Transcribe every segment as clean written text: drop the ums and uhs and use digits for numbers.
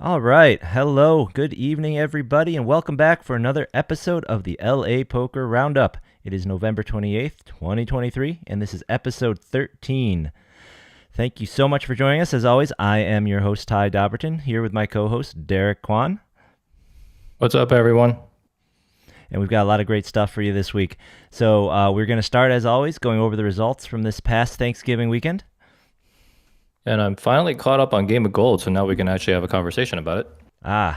All right. Hello. Good evening, everybody, and welcome back for another episode of the LA Poker Roundup. It is November 28th, 2023, and this is episode 13. Thank you so much for joining us. As always, I am your host, Ty Dobberton, here with my co host, Derek Kwan. What's up, everyone? And we've got a lot of great stuff for you this week. So we're going to start, as always, going over the results from this past Thanksgiving weekend. And I'm finally caught up on Game of Gold, so now we can actually have a conversation about it. I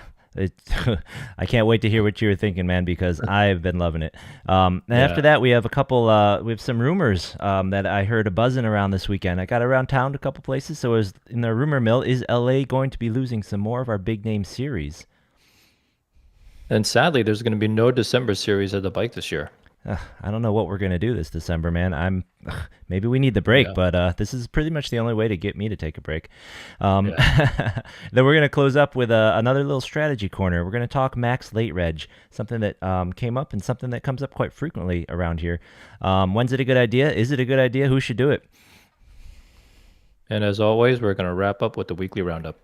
can't wait to hear what you were thinking, man, because I've been loving it. And after Yeah. that, we have we have some rumors that I heard a buzzing around this weekend. I got around town to a couple places, so it was in the rumor mill, is LA going to be losing some more of our big name series? And sadly, there's going to be no December series at the bike this year. I don't know what we're gonna do this December, man. Maybe we need the break, Yeah. but this is pretty much the only way to get me to take a break. Um, Yeah. then we're gonna close up with another little strategy corner. We're gonna talk max late reg, something that came up and something that comes up quite frequently around here. When's it a good idea? Is it a good idea? Who should do it? And as always, we're going to wrap up with the weekly roundup.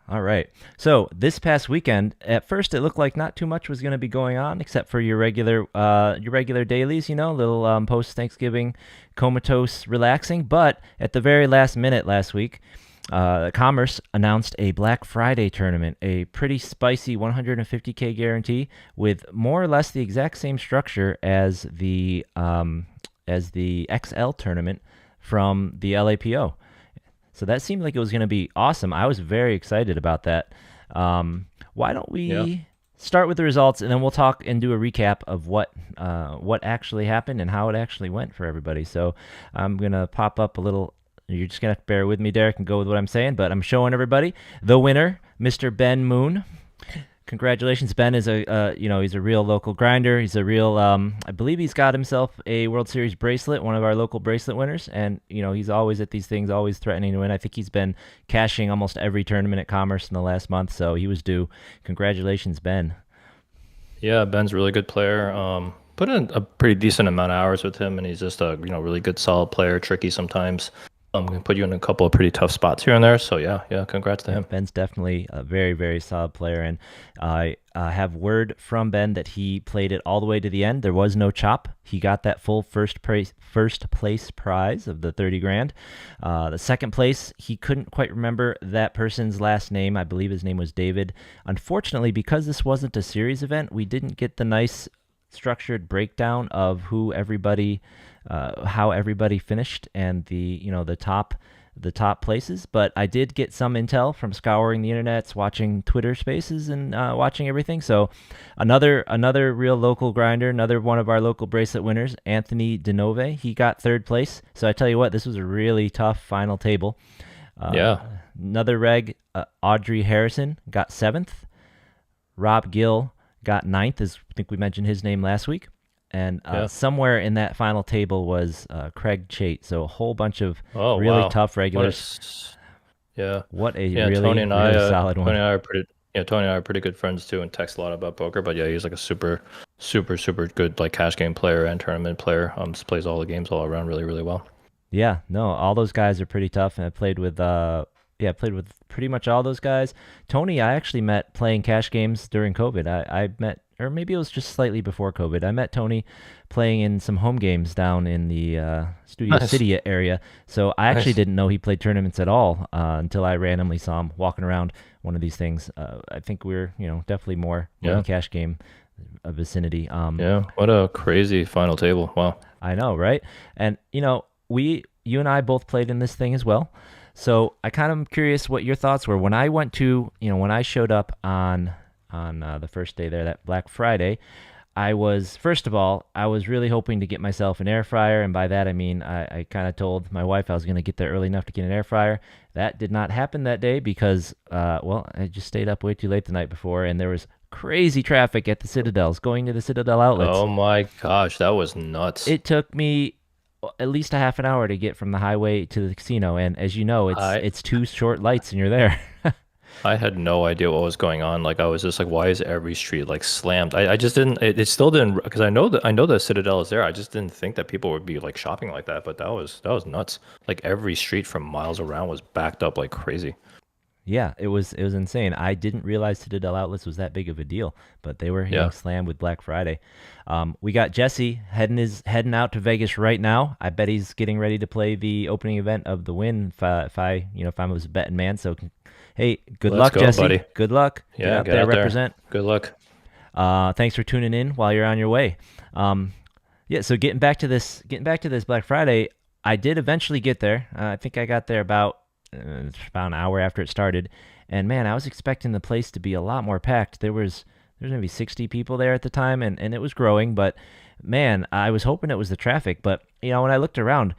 All right. So this past weekend, at first it looked like not too much was going to be going on except for your regular dailies, little post Thanksgiving comatose relaxing. But at the very last minute last week, Commerce announced a Black Friday tournament, a pretty spicy 150K guarantee with more or less the exact same structure as the XL tournament from the LAPO. So that seemed like it was going to be awesome. I was very excited about that. Why don't Yeah. we start with the results, and then we'll talk and do a recap of what actually happened and how it actually went for everybody. So I'm gonna pop up a little. You're just gonna have to bear with me, Derek, and go with what I'm saying. But I'm showing everybody the winner, Mr. Ben Moon. Congratulations, Ben is he's a real local grinder. He's a real I believe he's got himself a World Series bracelet, one of our local bracelet winners, and he's always at these things, always threatening to win. I think he's been cashing almost every tournament at Commerce in the last month, so he was due. Congratulations, Ben. Yeah, Ben's a really good player. Put in a pretty decent amount of hours with him, and he's just a really good, solid player. Tricky sometimes. Can put you in a couple of pretty tough spots here and there. So yeah, congrats to Yeah, him. Ben's definitely a very, very solid player, and I have word from Ben that he played it all the way to the end. There was no chop. He got that full first place prize of the 30 grand. The second place, he couldn't quite remember that person's last name. I believe his name was David. Unfortunately, because this wasn't a series event, we didn't get the nice structured breakdown of how everybody finished and the top places. But I did get some intel from scouring the internets, watching Twitter Spaces, and watching everything. So another real local grinder, another one of our local bracelet winners, Anthony Denove. He got third place. So I tell you what, this was a really tough final table. Uh, Yeah. Another reg, Audrey Harrison got seventh. Rob Gill got ninth, as I think we mentioned his name last week. And Yeah. somewhere in that final table was Craig Chait. So a whole bunch of Oh really wow. tough What a regulars. s- yeah. What a Yeah, Tony really, and I, really solid Tony one. and I are pretty, yeah, Tony and I are pretty good friends too, and text a lot about poker. But yeah, he's like a super good like cash game player and tournament player. Just plays all the games all around really, really well. Yeah, no, all those guys are pretty tough, and I played with pretty much all those guys. Tony, I actually met playing cash games during COVID. I met, or maybe it was just slightly before COVID. I met Tony playing in some home games down in the Studio Nice, City area. So I actually nice. didn't know he played tournaments at all until I randomly saw him walking around one of these things. I think we're, definitely more in the Yeah, cash game vicinity. yeah. What a crazy final table. Wow. I know, right? And you and I both played in this thing as well. So I kind of am curious what your thoughts were when I went to, when I showed up on the first day there, that Black Friday. I was first of all, I was really hoping to get myself an air fryer, and by that I mean I kind of told my wife I was going to get there early enough to get an air fryer. That did not happen that day because, I just stayed up way too late the night before, and there was crazy traffic at the Citadels going to the Citadel outlets. Oh my gosh, that was nuts. It took me at least a half an hour to get from the highway to the casino, and as you know, it's I it's two short lights and you're there. I had no idea what was going on. Like I was just like, why is every street like slammed? I just didn't. It still didn't because I know the Citadel is there. I just didn't think that people would be like shopping like that. But that was nuts. Like every street from miles around was backed up like crazy. Yeah, it was insane. I didn't realize Citadel Outlets was that big of a deal, but they were hitting Yeah. slam with Black Friday. We got Jesse heading out to Vegas right now. I bet he's getting ready to play the opening event of the win. If I was a betting man. So, hey, good Let's luck, go, Jesse. buddy. Good luck. Get Yeah, out get there, out there. represent. Good luck. Thanks for tuning in while you're on your way. Um, yeah. So getting back to this Black Friday, I did eventually get there. I think I got there about an hour after it started, and man, I was expecting the place to be a lot more packed. There's maybe 60 people there at the time, and it was growing, but man, I was hoping it was the traffic. But when I looked around,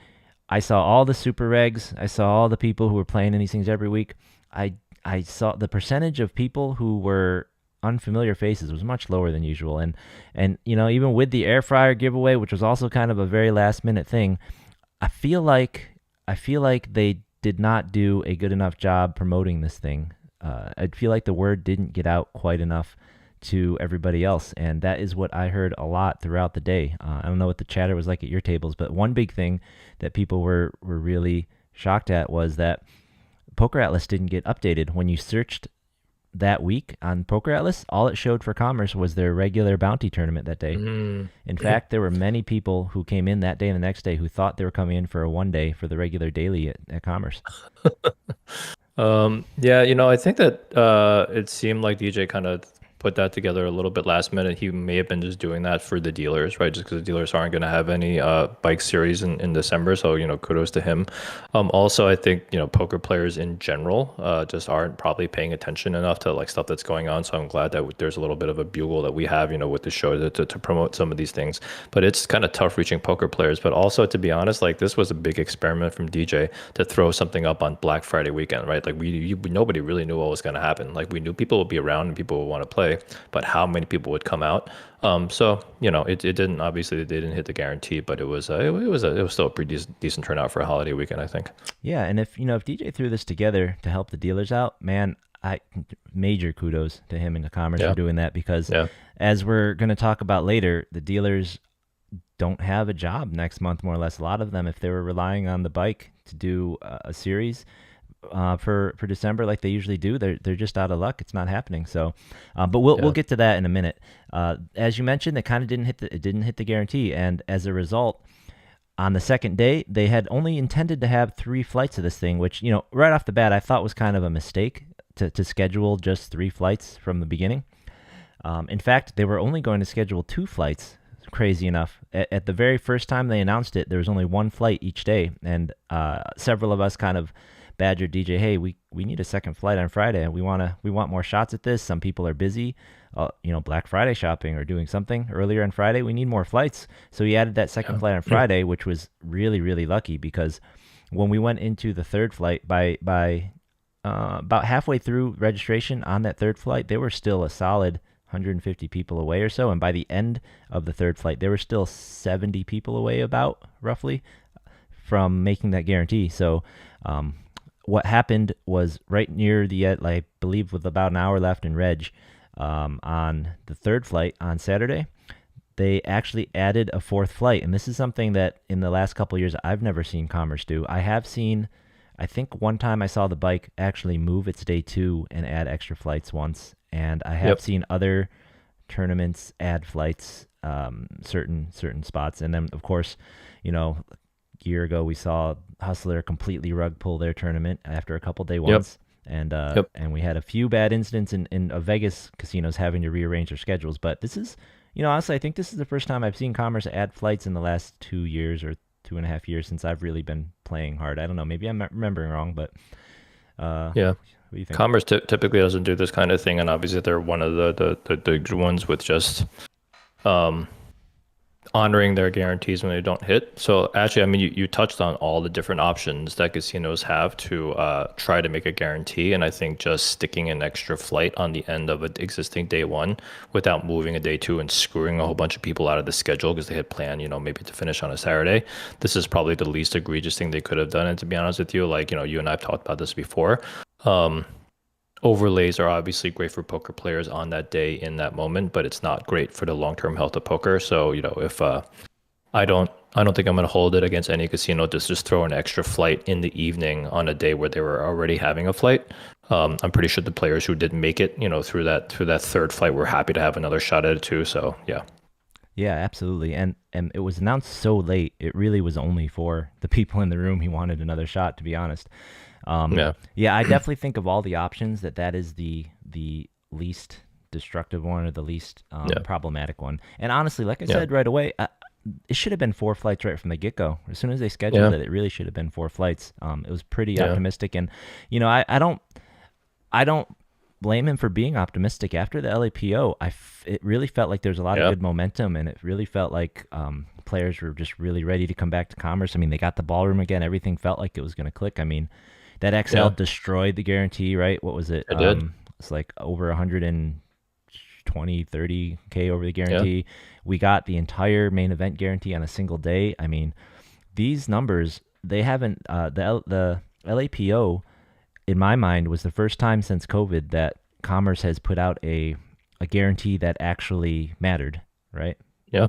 I saw all the super regs. I saw all the people who were playing in these things every week. I I saw the percentage of people who were unfamiliar faces was much lower than usual, and even with the air fryer giveaway, which was also kind of a very last minute thing, I feel like they did not do a good enough job promoting this thing. I feel like the word didn't get out quite enough to everybody else, and that is what I heard a lot throughout the day. I don't know what the chatter was like at your tables, but one big thing that people were really shocked at was that Poker Atlas didn't get updated. When you searched that week on Poker Atlas, all it showed for Commerce was their regular bounty tournament that day. Mm. In fact, there were many people who came in that day and the next day who thought they were coming in for a one day for the regular daily at Commerce. Yeah, I think that it seemed like DJ kind of put that together a little bit last minute. He may have been just doing that for the dealers, right? Just because the dealers aren't going to have any bike series in December. So, kudos to him. Also, I think, poker players in general just aren't probably paying attention enough to like stuff that's going on. So I'm glad that there's a little bit of a bugle that we have, with the show to promote some of these things. But it's kind of tough reaching poker players. But also, to be honest, like this was a big experiment from DJ to throw something up on Black Friday weekend, right? Like nobody really knew what was going to happen. Like we knew people would be around and people would want to play, but how many people would come out? So it didn't, obviously they didn't hit the guarantee, but it was still a pretty decent turnout for a holiday weekend, I think. Yeah, and if DJ threw this together to help the dealers out, man, I major kudos to him and to Commerce Yeah, for doing that because yeah, as we're going to talk about later, the dealers don't have a job next month, more or less. A lot of them, if they were relying on the bike to do a series for December like they usually do, they're just out of luck. It's not happening. So, but we'll yeah. get to that in a minute. As you mentioned, it kind of didn't hit the guarantee, and as a result, on the second day, they had only intended to have 3 flights of this thing, which right off the bat I thought was kind of a mistake to schedule just 3 flights from the beginning. In fact, they were only going to schedule 2 flights. Crazy enough. At the very first time they announced it, there was only 1 flight each day, and several of us kind of badgered DJ, "Hey, we need a second flight on Friday. We want more shots at this. Some people are busy, Black Friday shopping or doing something earlier on Friday. We need more flights." So he added that second flight on Friday, which was really really lucky because when we went into the third flight by about halfway through registration on that third flight, they were still a solid 150 people away or so, and by the end of the third flight, they were still 70 people away, about roughly, from making that guarantee. So, what happened was right near the I believe with about an hour left in reg, on the third flight on Saturday, they actually added a 4th flight, and this is something that in the last couple of years I've never seen Commerce do. I think one time I saw the bike actually move its day 2 and add extra flights once, and I have Yep. seen other tournaments add flights, certain spots, and then of course, a year ago we saw Hustler completely rug pull their tournament after a couple day Yep. ones, and Yep. we had a few bad incidents in Vegas casinos having to rearrange their schedules. But this is, honestly, I think this is the first time I've seen Commerce add flights in the last 2 years or 2.5 years since I've really been playing hard. I don't know, maybe I'm remembering wrong, but Yeah. what do you think? Commerce typically doesn't do this kind of thing, and obviously they're one of the ones with just um, honoring their guarantees when they don't hit. So actually, I mean, you touched on all the different options that casinos have to try to make a guarantee, and I think just sticking an extra flight on the end of an existing day 1 without moving a day 2 and screwing a whole bunch of people out of the schedule because they had planned, maybe to finish on a Saturday. This is probably the least egregious thing they could have done. And to be honest with you, like, you and I've talked about this before. Um, Overlays are obviously great for poker players on that day in that moment, but it's not great for the long-term health of poker. So, if I don't think I'm going to hold it against any casino to just throw an extra flight in the evening on a day where they were already having a flight. I'm pretty sure the players who didn't make it, through that third flight were happy to have another shot at it too. So yeah, Yeah, absolutely. And it was announced so late. It really was only for the people in the room who wanted another shot, to be honest. yeah, Yeah, I definitely think of all the options that is the least destructive one or the least yeah, problematic one. And honestly, like I yeah, said right away, it should have been 4 flights right from the get go. As soon as they scheduled yeah, it, it really should have been 4 flights. It was pretty yeah, optimistic, and I don't blame him for being optimistic after the LAPO. It really felt like there was a lot of yeah, good momentum, and it really felt like players were just really ready to come back to Commerce. I mean, they got the ballroom again. Everything felt like it was going to click. I mean, that XL yeah. destroyed the guarantee, right? What was it? I did. It's like over 120, 30K over the Yeah, guarantee. We got the entire main event guarantee on a single day. I mean, these numbers, they haven't, the LAPO in my mind, was the first time since COVID that Commerce has put out a guarantee that actually mattered, right? yeah.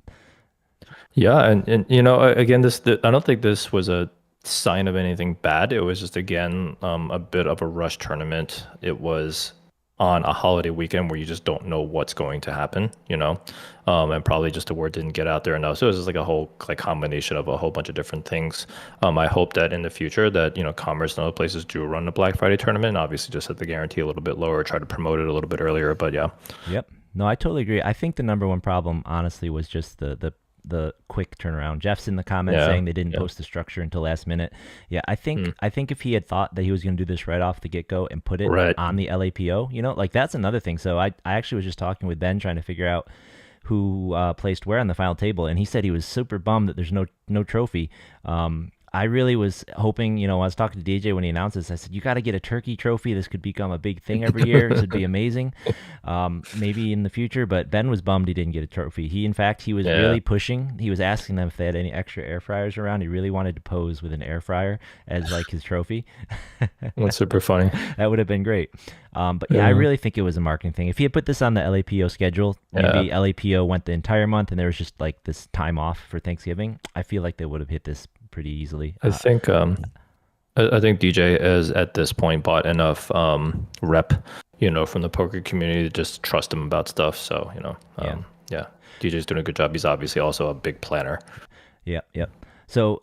Yeah, and again, I don't think this was a sign of anything bad. It was just again a bit of a rush tournament. It was on a holiday weekend where you just don't know what's going to happen, and probably just the word didn't get out there enough. So it was just like a whole like combination of a whole bunch of different things. I hope that in the future that Commerce and other places do run the Black Friday tournament. Obviously, just set the guarantee a little bit lower, try to promote it a little bit earlier. But yeah, Yep. No, I totally agree. I think the number one problem, honestly, was just the quick turnaround. Jeff's in the comments yeah, saying they didn't yeah, post the structure until last minute. Yeah, mm, I think if he had thought that he was going to do this right off the get go and put it right, on the LAPO, like that's another thing. So I actually was just talking with Ben trying to figure out who placed where on the final table, and he said he was super bummed that there's no trophy. I really was hoping, I was talking to DJ when he announced this. I said, you got to get a turkey trophy. This could become a big thing every year. This would be amazing. Maybe in the future, but Ben was bummed he didn't get a trophy. In fact, he was yeah. really pushing. He was asking them if they had any extra air fryers around. He really wanted to pose with an air fryer as like his trophy. That's super funny. That would have been great. But yeah, I Yeah, really think it was a marketing thing. If he had put this on the LAPO schedule, yeah. maybe LAPO went the entire month and there was just like this time off for Thanksgiving, I feel like they would have hit this pretty easily. I think I think DJ has at this point bought enough rep, from the poker community to just trust him about stuff. So, Yeah. yeah, DJ's doing a good job. He's obviously also a big planner. Yep. Yep. So,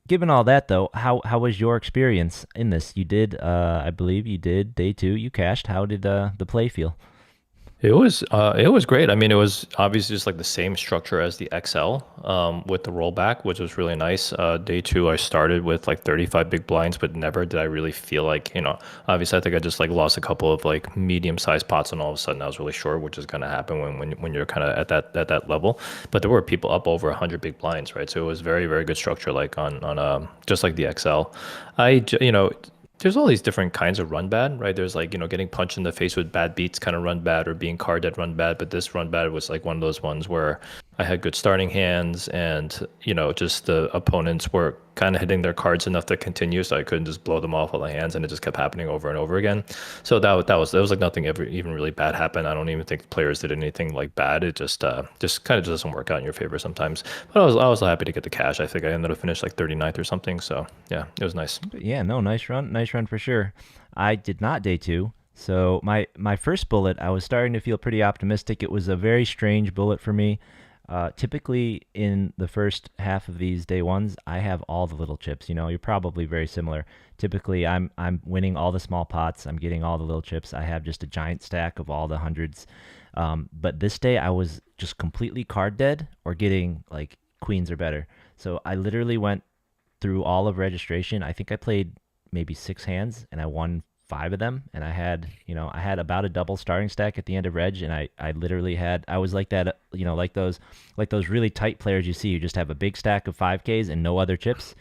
given all that though, how was your experience in this? You did, I believe you did day two. You cashed. How did the play feel? It was great. I mean, it was obviously just like the same structure as the XL, with the rollback, which was really nice. Day two, I started with like 35 big blinds, but never did I really feel like, obviously I think I just like lost a couple of like medium sized pots, and all of a sudden I was really short, which is gonna happen when you're kind of at that level. But there were people up over 100 big blinds, right? So it was very very good structure, like on just like the XL. There's all these different kinds of run bad, right? There's like, getting punched in the face with bad beats kind of run bad, or being card dead run bad. But this run bad was like one of those ones where I had good starting hands, and, just the opponents were kind of hitting their cards enough to continue. So I couldn't just blow them off all the hands, and it just kept happening over and over again. So that was like nothing ever even really bad happened. I don't even think the players did anything like bad. It just kind of doesn't work out in your favor sometimes. But I was happy to get the cash. I think I ended up finished like 39th or something. So yeah, it was nice. Yeah, no, nice run for sure. I did not day two. So my first bullet, I was starting to feel pretty optimistic. It was a very strange bullet for me. Typically in the first half of these day ones, I have all the little chips. You're probably very similar. Typically, I'm winning all the small pots. I'm getting all the little chips. I have just a giant stack of all the hundreds. But this day, I was just completely card dead or getting like queens or better. So I literally went through all of registration. I think I played maybe 6 hands and I won 5 of them. And I had about a double starting stack at the end of reg. And I literally I was like that, like those really tight players you see, you just have a big stack of 5Ks and no other chips.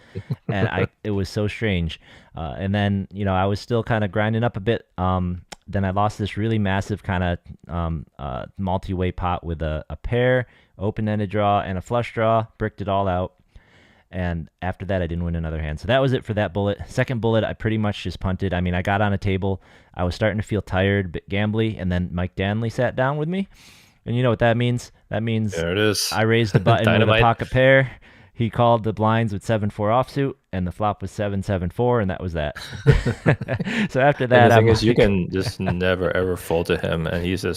And it was so strange. And then, I was still kind of grinding up a bit. Then I lost this really massive kind of multi-way pot with a pair, open-ended draw, and a flush draw, bricked it all out. And after that, I didn't win another hand. So that was it for that bullet. Second bullet, I pretty much just punted. I mean, I got on a table. I was starting to feel tired, bit gambly, and then Mike Danley sat down with me. And you know what that means? That means There it is. I raised the button with a Dynamite. pocket pair. he called the blinds with 7-4 offsuit, and the flop was 7-7-4, and that was that. So after And the that, thing I'm is, you like, can just never ever fold to him, and he's a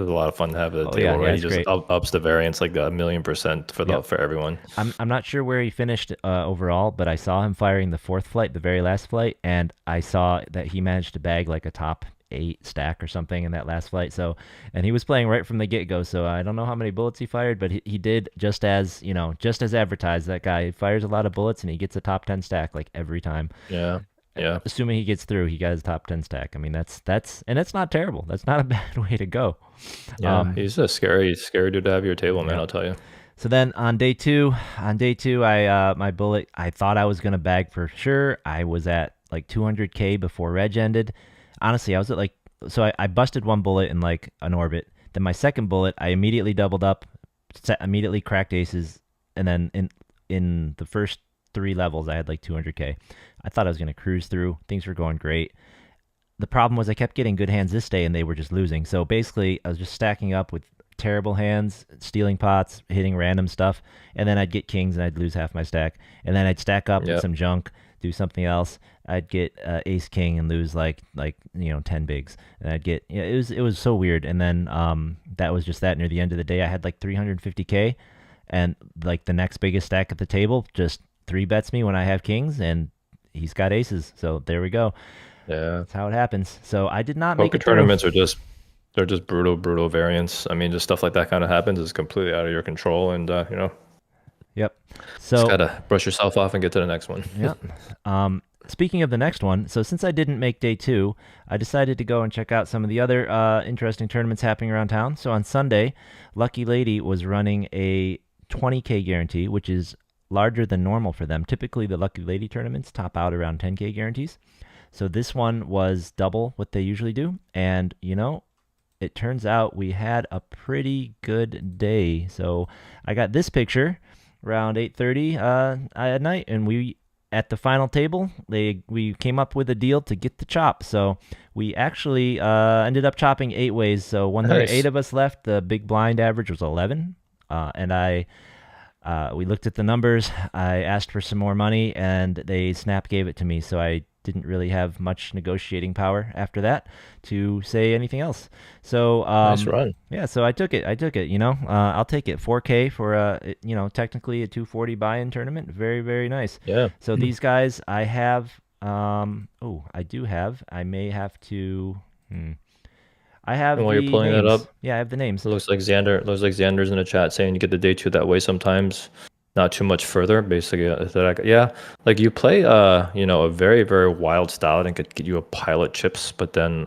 lot of fun to have at the oh table, yeah, right? He it's just great. ups the variance like a million percent for Yep. for everyone. I'm not sure where he finished overall, but I saw him firing the fourth flight, the very last flight, and I saw that he managed to bag like a top 8 stack or something in that last flight. So, and he was playing right from the get go. So I don't know how many bullets he fired, but he did just as just as advertised. That guy fires a lot of bullets and he gets a top 10 stack like every time. Yeah, yeah, Assuming he gets through, he got his top 10 stack. I mean, that's and it's not terrible. That's not a bad way to go. yeah. Um, He's a scary dude to have at your table, man. yeah. I'll tell you. So then on day two, I my bullet, I thought I was gonna bag for sure. I was at like 200K before reg ended. Honestly, I was at like I busted one bullet in like an orbit. Then my second bullet, I immediately doubled up, immediately cracked aces, and then in the first 3 levels, I had like 200K. I thought I was gonna cruise through. Things were going great. The problem was I kept getting good hands this day and they were just losing. So basically, I was just stacking up with terrible hands, stealing pots, hitting random stuff, and then I'd get kings and I'd lose half my stack. And then I'd stack up with Yeah. some junk, do something else. I'd get ace king and lose like 10 bigs, and I'd get it was so weird. And then that was just that. Near the end of the day, I had like 350K, and like the next biggest stack at the table just 3 bets me when I have kings, and he's got aces. So there we go. Yeah. That's how it happens. So I did not make Poker it through. tournaments are just they're just brutal variance. I mean, just stuff like that kind of happens is completely out of your control, and Yep. just So gotta brush yourself off and get to the next one. yeah. Speaking of the next one, so since I didn't make day two, I decided to go and check out some of the other interesting tournaments happening around town. So on Sunday, Lucky Lady was running a 20K guarantee, which is larger than normal for them. Typically, the Lucky Lady tournaments top out around 10K guarantees. So this one was double what they usually do. And, it turns out we had a pretty good day. So I got this picture around 8:30 at night, and we at the final table we came up with a deal to get the chop. So we actually ended up chopping 8 ways. So when there were Nice. 8 of us left, the big blind average was 11, and we looked at the numbers. I asked for some more money, and they snap gave it to me. So I didn't really have much negotiating power after that to say anything else. So Nice run. yeah, so I took it. I'll take it. 4K for technically a 240 buy-in tournament. Very, very nice. Yeah. So these guys, I have. I do have. I may have to. I have And while you're the pulling that names. up, Yeah, I have the names. it looks like Xander's in the chat saying you get the day two that way sometimes, not too much further. Basically, yeah, like you play a very very wild style and could get you a pile of chips, but then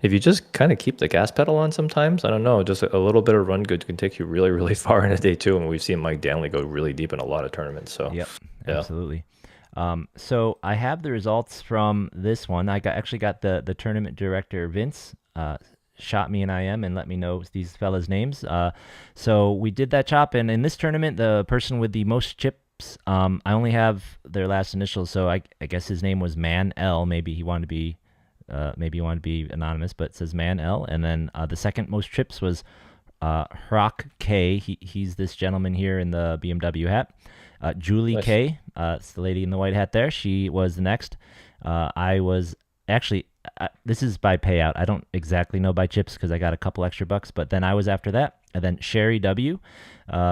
if you just kind of keep the gas pedal on sometimes, I don't know, just a little bit of run good can take you really really far in a day two, and we've seen Mike Danley go really deep in a lot of tournaments. So Yep, yeah, absolutely. So I have the results from this one. Actually got the tournament director Vince shot me an IM and let me know these fellas' names. So we did that chop, and in this tournament, the person with the most chips, I only have their last initials, so I guess his name was Man L. Maybe he wanted to be anonymous, but it says Man L. And then the second most chips was Hrock K. He's this gentleman here in the BMW hat. Julie nice. K. It's the lady in the white hat there. She was the next. I was actually. This is by payout. I don't exactly know by chips because I got a couple extra bucks, but then I was after that. And then Sherry W.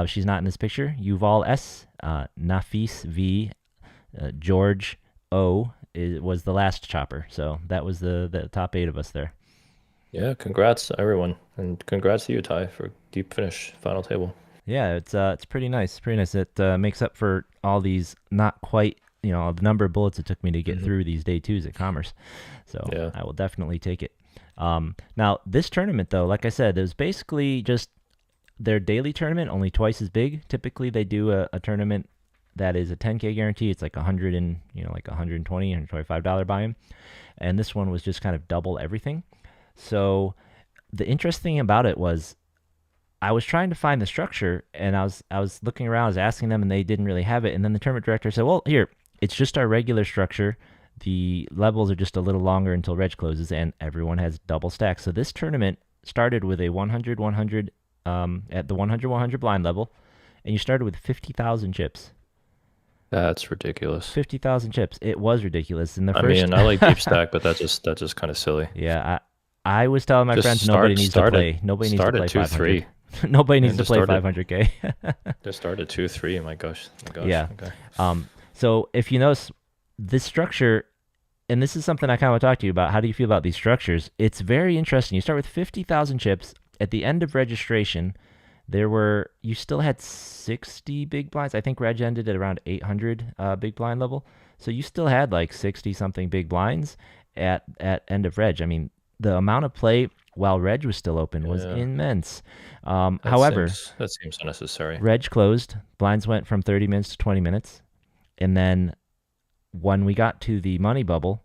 She's not in this picture. Yuval S. Nafis V. George O. Was the last chopper. So that was the top 8 of us there. Yeah, congrats everyone, and congrats to you, Ty, for deep finish final table. Yeah, it's pretty nice. Pretty nice. It makes up for all these not quite the number of bullets it took me to get through these day twos at Commerce. So Yeah. I will definitely take it. Now this tournament though, like I said, it was basically just their daily tournament, only twice as big. Typically they do a tournament that is a 10K guarantee. It's like 100 and like 120, $125 buy-in, and this one was just kind of double everything. So the interesting thing about it was I was trying to find the structure, and I was looking around, I was asking them, and they didn't really have it. And then the tournament director said, "Well, here, it's just our regular structure. The levels are just a little longer until reg closes, and everyone has double stacks." So this tournament started with a 100-100 at the 100-100 blind level, and you started with 50,000 chips. That's ridiculous. 50,000 chips. It was ridiculous. In the I first, mean, I like deep stack, but that's just kind of silly. yeah, I was telling my Just friends nobody needs to start it play. Nobody needs to start at play two 500. three Nobody needs and to play 500K. just start at 2-3. My gosh, my gosh. Yeah. Okay. So if you notice this structure, and this is something I kind of want to talk to you about. How do you feel about these structures? It's very interesting. You start with 50,000 chips. At the end of registration, you still had 60 big blinds. I think Reg ended at around 800 big blind level. So you still had like 60 something big blinds at end of Reg. I mean, the amount of play while Reg was still open was Yeah, immense. that However, seems unnecessary. Reg closed. Blinds went from 30 minutes to 20 minutes. And then when we got to the money bubble,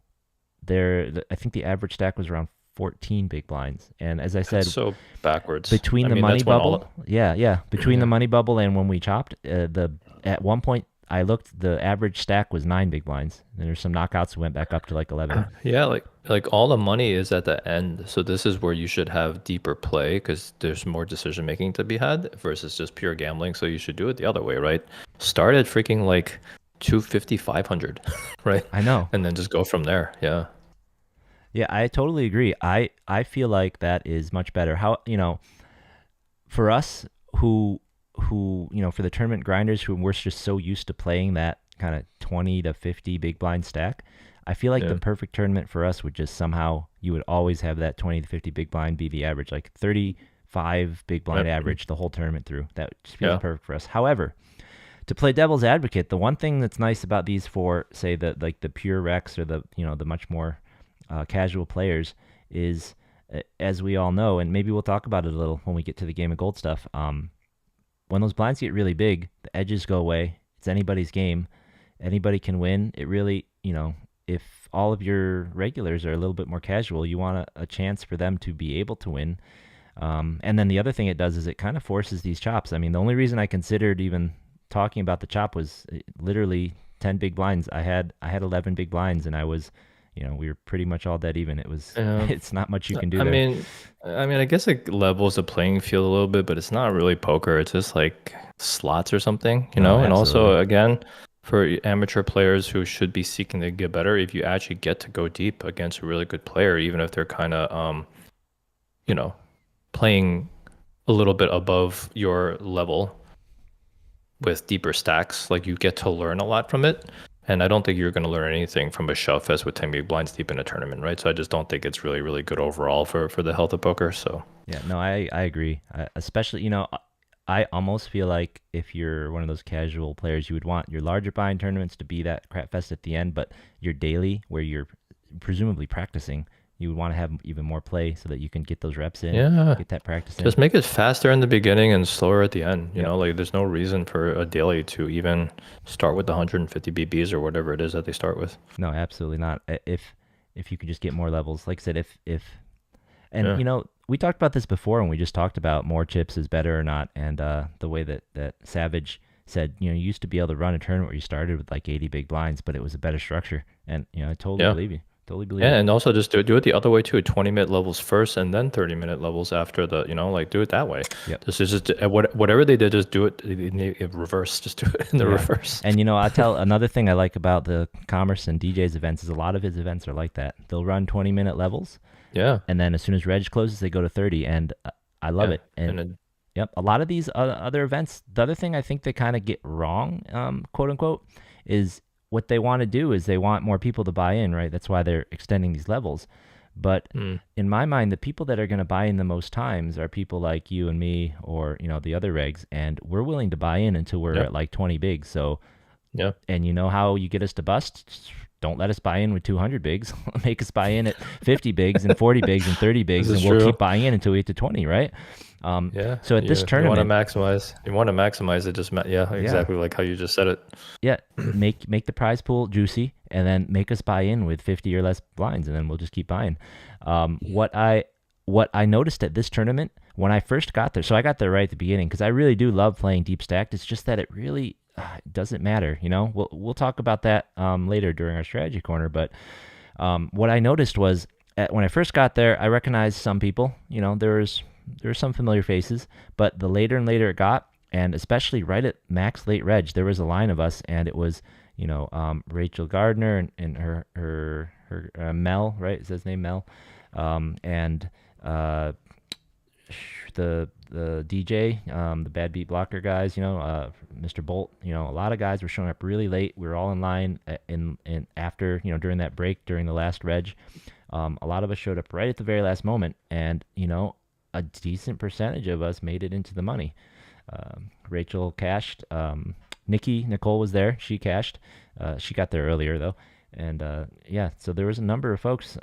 I think the average stack was around 14 big blinds. And as I said, That's so backwards. between I the mean, money that's when bubble, yeah, between the yeah. money bubble and when we chopped, the at one point I looked, the average stack was 9 big blinds. And there's some knockouts who went back up to like 11. Yeah, like all the money is at the end. So this is where you should have deeper play because there's more decision making to be had versus just pure gambling. So you should do it the other way, right? Start at freaking like 250, 500, right? I know. And then just go from there. Yeah. Yeah, I totally agree. I feel like that is much better. How, for us for the tournament grinders who we're just so used to playing that kind of 20 to 50 big blind stack, I feel like Yeah. the perfect tournament for us would just somehow you would always have that 20 to 50 big blind be the average, like 35 big blind Yep. average the whole tournament through. That just feels Yeah. perfect for us. However, to play devil's advocate, the one thing that's nice about these for say the pure Rex or the much more casual players is, as we all know, and maybe we'll talk about it a little when we get to the game of gold stuff. When those blinds get really big, the edges go away. It's anybody's game. Anybody can win. It really, if all of your regulars are a little bit more casual, you want a chance for them to be able to win. And then the other thing it does is it kind of forces these chops. I mean, the only reason I considered even talking about the chop was literally 10 big blinds. I had 11 big blinds, and I was, we were pretty much all dead even. It was, Yeah. it's not much you can do I there. mean, I guess it levels the playing field a little bit, but it's not really poker. It's just like slots or something, you No, know? And also, absolutely. again, for amateur players who should be seeking to get better, if you actually get to go deep against a really good player, even if they're kind of, you know, playing a little bit above your level with deeper stacks, like you get to learn a lot from it. And I don't think you're going to learn anything from a shove fest with 10 big blinds deep in a tournament, right? So I just don't think it's really, really good overall for the health of poker. So Yeah, no, I agree. Especially, I almost feel like if you're one of those casual players, you would want your larger buy-in tournaments to be that crap fest at the end, but your daily, where you're presumably practicing, you would want to have even more play so that you can get those reps in, yeah, get that practice in. just make it faster in the beginning and slower at the end. You Yep. know, like there's no reason for a daily to even start with the 150 BBs or whatever it is that they start with. No, absolutely not. If you could just get more levels, like I said, if and Yeah. we talked about this before, and we just talked about more chips is better or not, and the way that Savage said, you used to be able to run a tournament where you started with like 80 big blinds, but it was a better structure, and I totally Yeah. believe you, totally believe Yeah, it. and also just do it the other way too. 20-minute levels first, and then 30-minute levels after the. Like do it that way. Yep. This is just whatever they did, just do it in reverse. Just do it in the Yeah. reverse. And I tell another thing I like about the Commerce and DJ's events is a lot of his events are like that. They'll run 20-minute levels, Yeah, and then as soon as Reg closes, they go to 30, and I love yeah, it. And and then, yep, a lot of these other events, the other thing I think they kind of get wrong, quote unquote, is what they want to do is they want more people to buy in, right? That's why they're extending these levels. But in my mind, the people that are going to buy in the most times are people like you and me, or the other regs, and we're willing to buy in until we're yeah, at like 20 bigs. So, yeah, and you know how you get us to bust? Don't let us buy in with 200 bigs. Make us buy in at 50 bigs and 40 bigs and 30 bigs, this and is we'll true. keep buying in until we get to 20, right? Yeah, So at this you want to tournament, maximize. You want to maximize it. Just yeah, exactly like how you just said it. yeah, make the prize pool juicy, and then make us buy in with 50 or less blinds, and then we'll just keep buying. What I noticed at this tournament when I first got there, so I got there right at the beginning because I really do love playing deep stacked. It's just that it really doesn't matter, We'll talk about that later during our strategy corner. But what I noticed was when I first got there, I recognized some people. There were some familiar faces, but the later and later it got, and especially right at max late reg, there was a line of us, and it was Rachel Gardner and her Mel, right? Is his name Mel? And the DJ, the Bad Beat Blocker guys, Mr. Bolt, a lot of guys were showing up really late. We were all in line in after, during that break, during the last reg. A lot of us showed up right at the very last moment, and, a decent percentage of us made it into the money. Rachel cashed. Nicole was there. She cashed. She got there earlier, though. And, yeah, so there was a number of folks.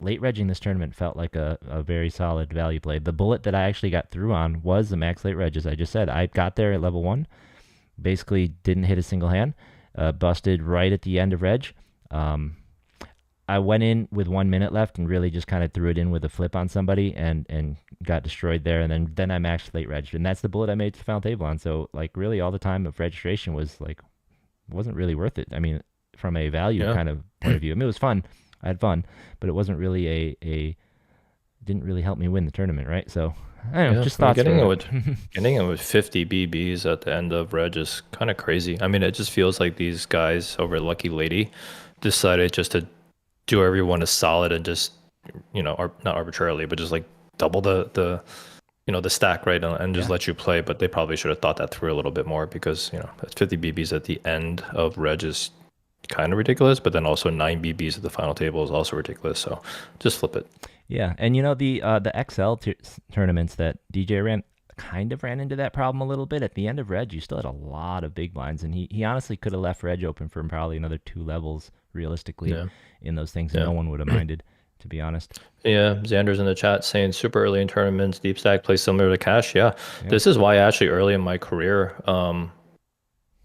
Late regging this tournament felt like a very solid value play. The bullet that I actually got through on was the max late reg, as I just said. I got there at level 1, basically didn't hit a single hand, busted right at the end of reg. I went in with 1 minute left and really just kind of threw it in with a flip on somebody and got destroyed there. And then I maxed late reg, and that's the bullet I made to the final table on. So like really all the time of registration wasn't really worth it. I mean, from a value kind of point of view, I mean, it was fun. I had fun, but it wasn't really didn't really help me win the tournament, right? So I don't know, just thoughts. Getting it with 50 BBs at the end of reg is kind of crazy. I mean, it just feels like these guys over at Lucky Lady decided just to do everyone a solid and just, not arbitrarily, but just like double the stack, right? And just let you play. But they probably should have thought that through a little bit more, because, 50 BBs at the end of reg is kind of ridiculous, but then also 9 BBs at the final table is also ridiculous. So just flip it. Yeah, and the XL tournaments that DJ ran kind of ran into that problem a little bit. At the end of reg, you still had a lot of big blinds, and he honestly could have left reg open for probably another 2 levels realistically in those things. No one would have minded, to be honest. Yeah, Xander's in the chat saying super early in tournaments, deep stack plays similar to cash. Yeah. This is why actually early in my career,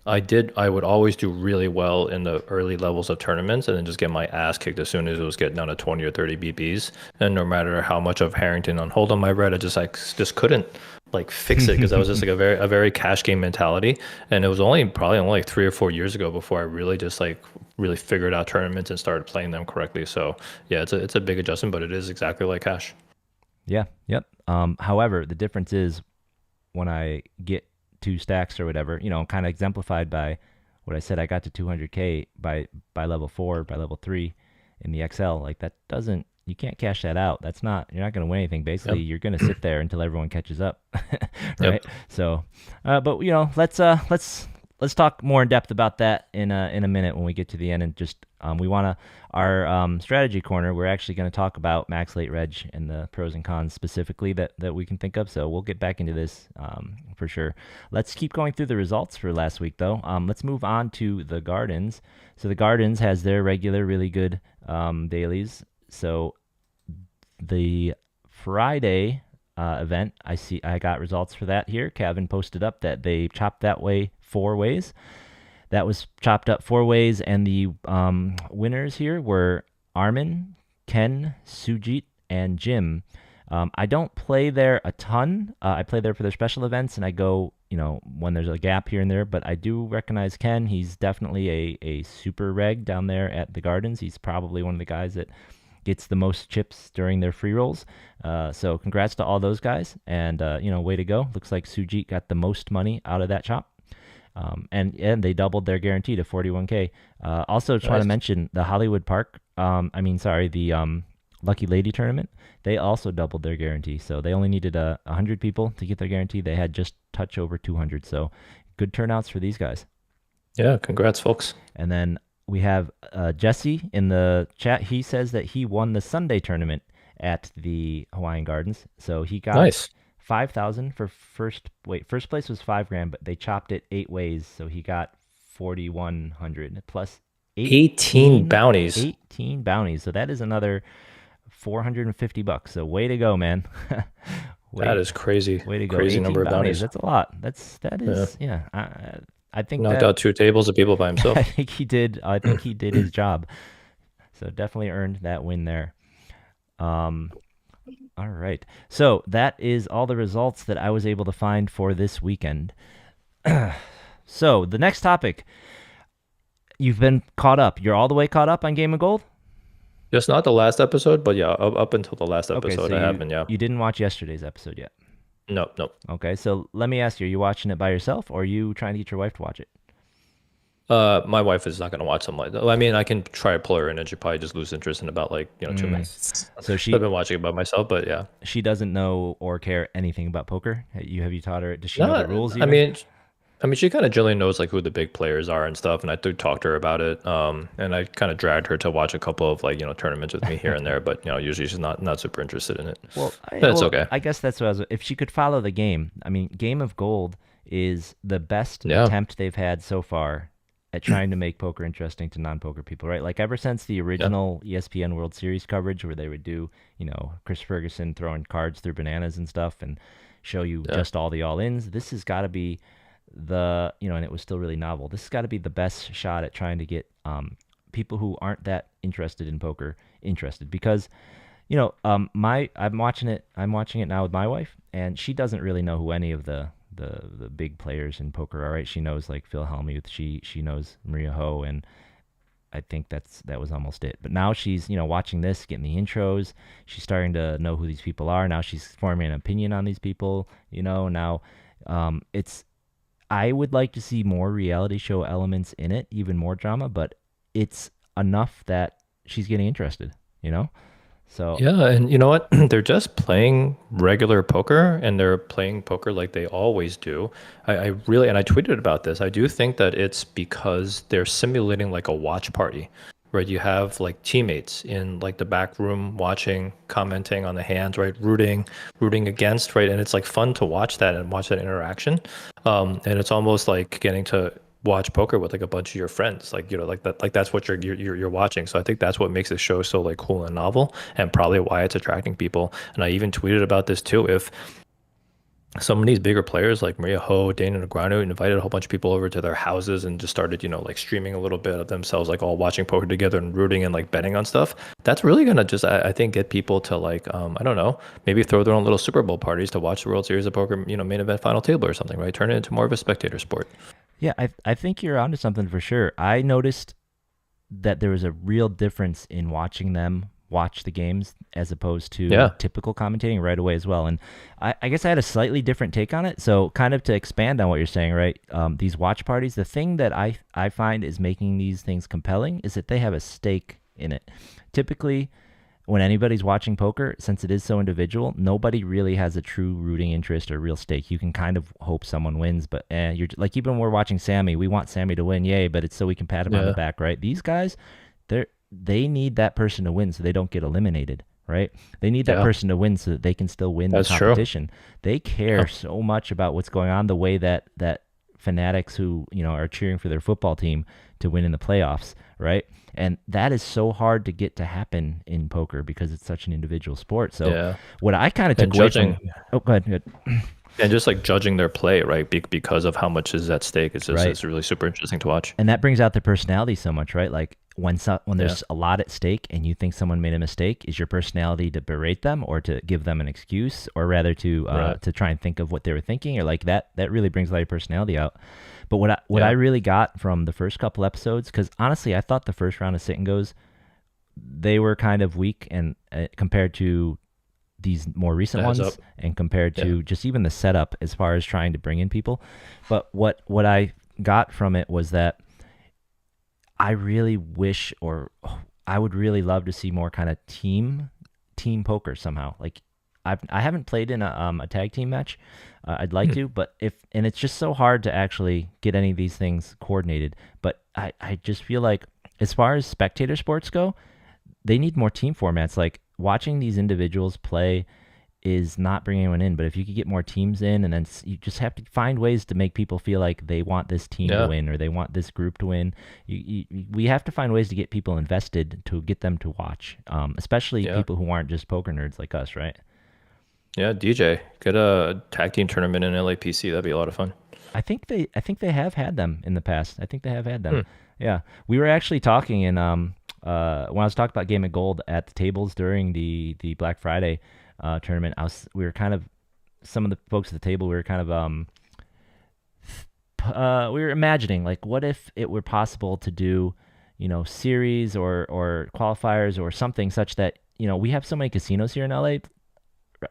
I would always do really well in the early levels of tournaments and then just get my ass kicked as soon as it was getting down to 20 or 30 BBs. And no matter how much of Harrington on hold on my red, I just couldn't fix it, because I was just like a very cash game mentality. And it was probably only 3 or 4 years ago before I really just really figured out tournaments and started playing them correctly. So yeah, it's a big adjustment, but it is exactly like cash. Yeah. Yep. However, the difference is when I get 2 stacks or whatever, kind of exemplified by what I said, I got to 200K by level 4, by level 3 in the XL. Like that you can't cash that out. You're not going to win anything. Basically, you're going to sit there until everyone catches up, right? Yep. So, but let's talk more in depth about that in a minute when we get to the end. And just we want to our strategy corner. We're actually going to talk about max late reg and the pros and cons specifically that we can think of. So we'll get back into this for sure. Let's keep going through the results for last week though. Let's move on to the Gardens. So the Gardens has their regular really good dailies. So the Friday event, I got results for that here. Kevin posted up that they chopped that way 4 ways. That was chopped up 4 ways, and the winners here were Armin, Ken, Sujit, and Jim. I don't play there a ton. I play there for their special events, and I go, when there's a gap here and there, but I do recognize Ken. He's definitely a super reg down there at the Gardens. He's probably one of the guys that gets the most chips during their free rolls. So congrats to all those guys, and way to go. Looks like Sujit got the most money out of that chop. And they doubled their guarantee to 41K. Also, try to mention the Hollywood Park. The Lucky Lady tournament. They also doubled their guarantee. So they only needed 100 people to get their guarantee. They had just touch over 200. So good turnouts for these guys. Yeah, congrats, folks. And then we have Jesse in the chat. He says that he won the Sunday tournament at the Hawaiian Gardens. So he got 5,000 for first place was $5,000, but they chopped it 8 ways, so he got 4,100 plus 18 bounties. 18 bounties. So that is another $450. So way to go, man. That is crazy. Way to go. Crazy number of bounties. That's a lot. I think knocked out 2 tables of people by himself. I think he did his job. So definitely earned that win there. All right. So that is all the results that I was able to find for this weekend. So the next topic, you've been caught up. You're all the way caught up on Game of Gold? Just not the last episode, but yeah, up until the last episode, so I haven't, yeah. You didn't watch yesterday's episode yet? Nope, nope. Okay, so let me ask you, are you watching it by yourself or are you trying to get your wife to watch it? My wife is not gonna watch something like that. I mean, I can try to pull her in, and she'll probably just lose interest in about like 2 minutes. So I've been watching it by myself, but yeah. she doesn't know or care anything about poker. Have you taught her? Does she know the No, rules I even? mean, she kind of generally knows like who the big players are and stuff, and I did talk to her about it. And I kind of dragged her to watch a couple of like tournaments with me here and there, but usually she's not super interested in it. Well, But it's okay. I guess that's what I was. If she could follow the game, I mean, Game of Gold is the best Yeah, attempt they've had so far at trying to make poker interesting to non-poker people, right? Like ever since the yeah, original ESPN World Series coverage, where they would do, Chris Ferguson throwing cards through bananas and stuff, and show you yeah, just all the all-ins. This has got to be and it was still really novel. This has got to be the best shot at trying to get people who aren't that interested in poker interested because my I'm watching it now with my wife, and she doesn't really know who any of the big players in poker are. Right? She knows like Phil Hellmuth. She knows Maria Ho, and I think that was almost it. But now she's watching this, getting the intros. She's starting to know who these people are. Now she's forming an opinion on these people. Now it's I would like to see more reality show elements in it, even more drama. But it's enough that she's getting interested. You know. So yeah. And you know what? They're just playing regular poker, and they're playing poker like they always do. I really, and I tweeted about this. I do think that it's because they're simulating like a watch party, right? You have like teammates in like the back room watching, commenting on the hands, right? Rooting against, right? And it's like fun to watch that and watch that interaction. And it's almost like getting to watch poker with like a bunch of your friends, like like that, like that's what you're watching. So I think that's what makes the show so like cool and novel, and probably why it's attracting people. And I even tweeted about this too. If some of these bigger players like Maria Ho, Dana Negreanu invited a whole bunch of people over to their houses and just started, like streaming a little bit of themselves, like all watching poker together and rooting and like betting on stuff. That's really gonna just, I think, get people to like, I don't know, maybe throw their own little Super Bowl parties to watch the World Series of Poker, main event final table or something, right? Turn it into more of a spectator sport. yeah, I think you're onto something for sure. I noticed that there was a real difference in watching them watch the games as opposed to Yeah. typical commentating right away as well. And I guess I had a slightly different take on it. So kind of to expand on what you're saying, right? These watch parties, the thing that I find is making these things compelling is that they have a stake in it. Typically, when anybody's watching poker, since it is so individual, nobody really has a true rooting interest or real stake. You can kind of hope someone wins, but you're like even when we're watching Sammy, we want Sammy to win, yay! But it's so we can pat him on the Yeah. back, right? These guys, they need that person to win so they don't get eliminated, right? They need that Yeah. person to win so that they can still win the That's true. competition. They care Yeah. so much about what's going on, the way that fanatics who are cheering for their football team to win in the playoffs, right? And that is so hard to get to happen in poker because it's such an individual sport. So Yeah. what I kind of And took away judging, from oh go ahead, go ahead. and just like judging their play, right? Because of how much is at stake. It's just, Right. it's really super interesting to watch. And that brings out their personality so much, right? Like when Yeah. there's a lot at stake and you think someone made a mistake, is your personality to berate them or to give them an excuse, or rather Right. to try and think of what they were thinking, or like that really brings a lot of personality out. But what I Yeah. really got from the first couple episodes, because honestly, I thought the first round of sit and goes they were kind of weak and compared to these more recent The heads up. ones, and compared Yeah. to just even the setup as far as trying to bring in people. But what I got from it was that I really wish, or I would really love to see more kind of team poker somehow. Like I haven't played in a tag team match. I'd like Hmm. to, but and it's just so hard to actually get any of these things coordinated. But I just feel like as far as spectator sports go, they need more team formats. Like watching these individuals play is not bringing anyone in, but if you could get more teams in, and then you just have to find ways to make people feel like they want this team to Yeah. win or they want this group to win. We have to find ways to get people invested to get them to watch, especially Yeah. people who aren't just poker nerds like us, right? Yeah. DJ, get a tag team tournament in LAPC. That'd be a lot of fun. I think they have had them in the past. I think they have had them. Hmm. Yeah, we were actually talking in when I was talking about Game of Gold at the tables during the Black Friday tournament. We were kind of some of the folks at the table. We were kind of we were imagining like what if it were possible to do series or qualifiers or something such that we have so many casinos here in LA.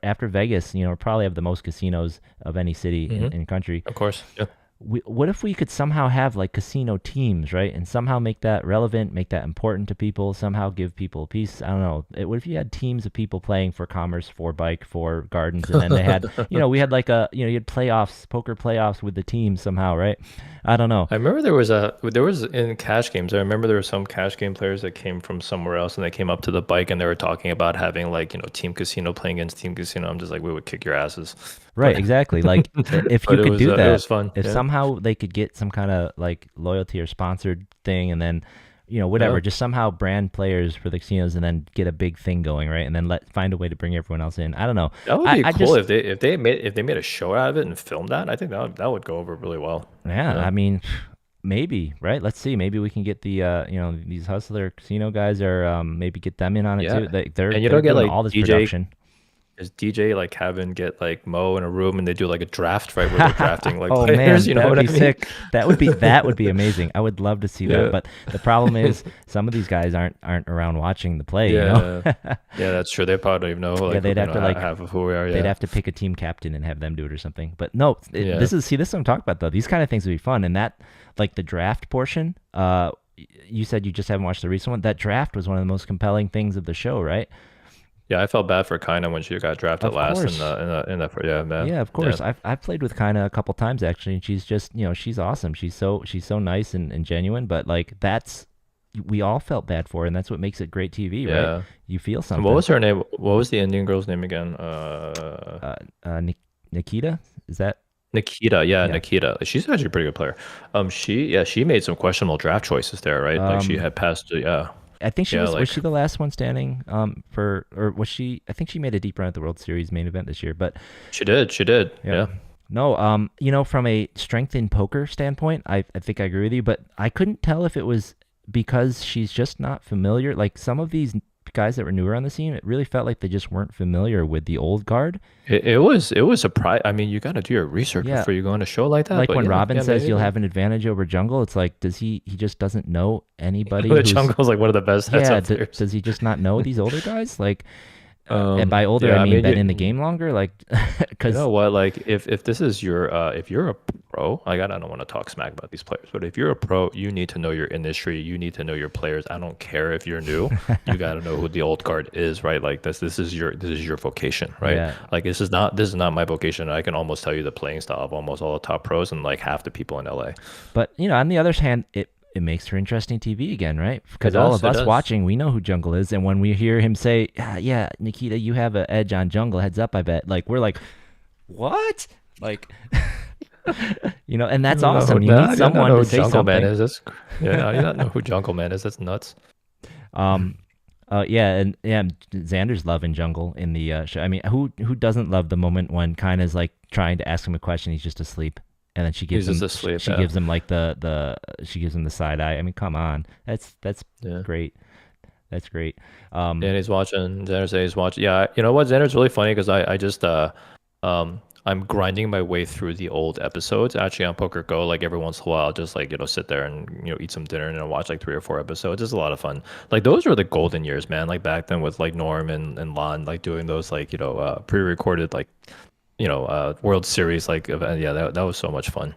after Vegas, we probably have the most casinos of any city Hmm. in country. Of course. Yeah. What if we could somehow have like casino teams, right? And somehow make that relevant, make that important to people, somehow give people a piece. I don't know. What if you had teams of people playing for Commerce, for Bike, for Gardens, and then they had, we had like you had playoffs, poker playoffs with the teams somehow, right? I don't know. I remember there was in cash games. I remember there were some cash game players that came from somewhere else and they came up to the bike and they were talking about having like, team casino playing against team casino. I'm just like, we would kick your asses. Right, But exactly. Like if you but could do it that, was fun. if Yeah. somehow they could get some kind of like loyalty or sponsored thing, and then whatever, Yeah. just somehow brand players for the casinos, and then get a big thing going, right? And then find a way to bring everyone else in. I don't know. That would I be I cool just if they made a show out of it and filmed that. I think that would go over really well. yeah. Yeah. I mean, maybe right. Let's see. Maybe we can get the these hustler casino guys, or maybe get them in on it Yeah. too. They're And you they're don't get doing like all this DJ production. is DJ like Kevin get like Mo in a room and they do like a draft right where they're drafting like Oh players, man, you know that would what I be mean? sick. That would be amazing. I would love to see that. Yeah. But the problem is some of these guys aren't around watching the play, Yeah. Yeah, that's true. They probably don't even know Yeah, like they'd have to like half of who we are. they'd Yeah. have to pick a team captain and have them do it or something. But no, Yeah. this is what I'm talking about though. These kind of things would be fun, and that like the draft portion. You said you just haven't watched the recent one. That draft was one of the most compelling things of the show, right? Yeah, I felt bad for Kaina when she got drafted Of last course. in the yeah, man. Yeah, of Yeah. course. I've played with Kaina a couple times actually, and she's just she's awesome. She's so nice and genuine. But like that's we all felt bad for her, and that's what makes it great TV, right? Yeah. You feel And what something. was her name? What was the Indian girl's name again? Uh, Nikita, is that? Nikita. Yeah, Yeah. Nikita. She's actually a pretty good player. She made some questionable draft choices there, right? Like she Um, had passed yeah. I think she Yeah, was like she the last one standing or was she? I think she made a deep run at the World Series main event this year, but she did. She did. yeah. Yeah. No, from a strength in poker standpoint, I think I agree with you, but I couldn't tell if it was because she's just not familiar. Like some of these guys that were newer on the scene, it really felt like they just weren't familiar with the old guard. It was surprise. I mean, you got to do your research Yeah, before you go on a show like that. like But when yeah, Robin yeah, says maybe. you'll have an advantage over jungle, it's like does he just doesn't know anybody The who's jungle's like one of the best heads yeah, up players. does he just not know these older guys? Like and by older Yeah, I I mean mean, been in the game longer, like you cuz know what? Like, if this is your if you're a pro, like I don't want to talk smack about these players, but if you're a pro, you need to know your industry. You need to know your players. I don't care if you're new. You got to know who the old guard is, right? Like this is your vocation, right? yeah. Like this is not my vocation. I can almost tell you the playing style of almost all the top pros and like half the people in LA. But on the other hand, it makes for interesting TV again, right? It Because all does. of It us does. watching, we know who Jungle is, and when we hear him say, "Yeah, Nikita, you have an edge on Jungle. Heads up, I bet." Like we're like, "What?" Like, and that's awesome. You need I don't someone know to who say Jungle Man something. is. Yeah, I don't know who Jungle Man is. That's nuts. Um, yeah, and yeah, Xander's loving Jungle in the show. I mean, who doesn't love the moment when kind of like trying to ask him a question, he's just asleep, and then she gives He's just him asleep. she Yeah. gives him like she gives him the side eye. I mean, come on, that's Yeah. great. That's great. And he's watching. Xander says he's watching. Yeah, you know what? Xander's really funny because I just I'm grinding my way through the old episodes actually on Poker Go. Like every once in a while, I'll just like sit there and eat some dinner and then watch like 3 or 4 episodes. It's a lot of fun. Like those were the golden years, man. Like back then with like Norm and Lon, like doing those like pre-recorded like World Series like event. Yeah, that was so much fun.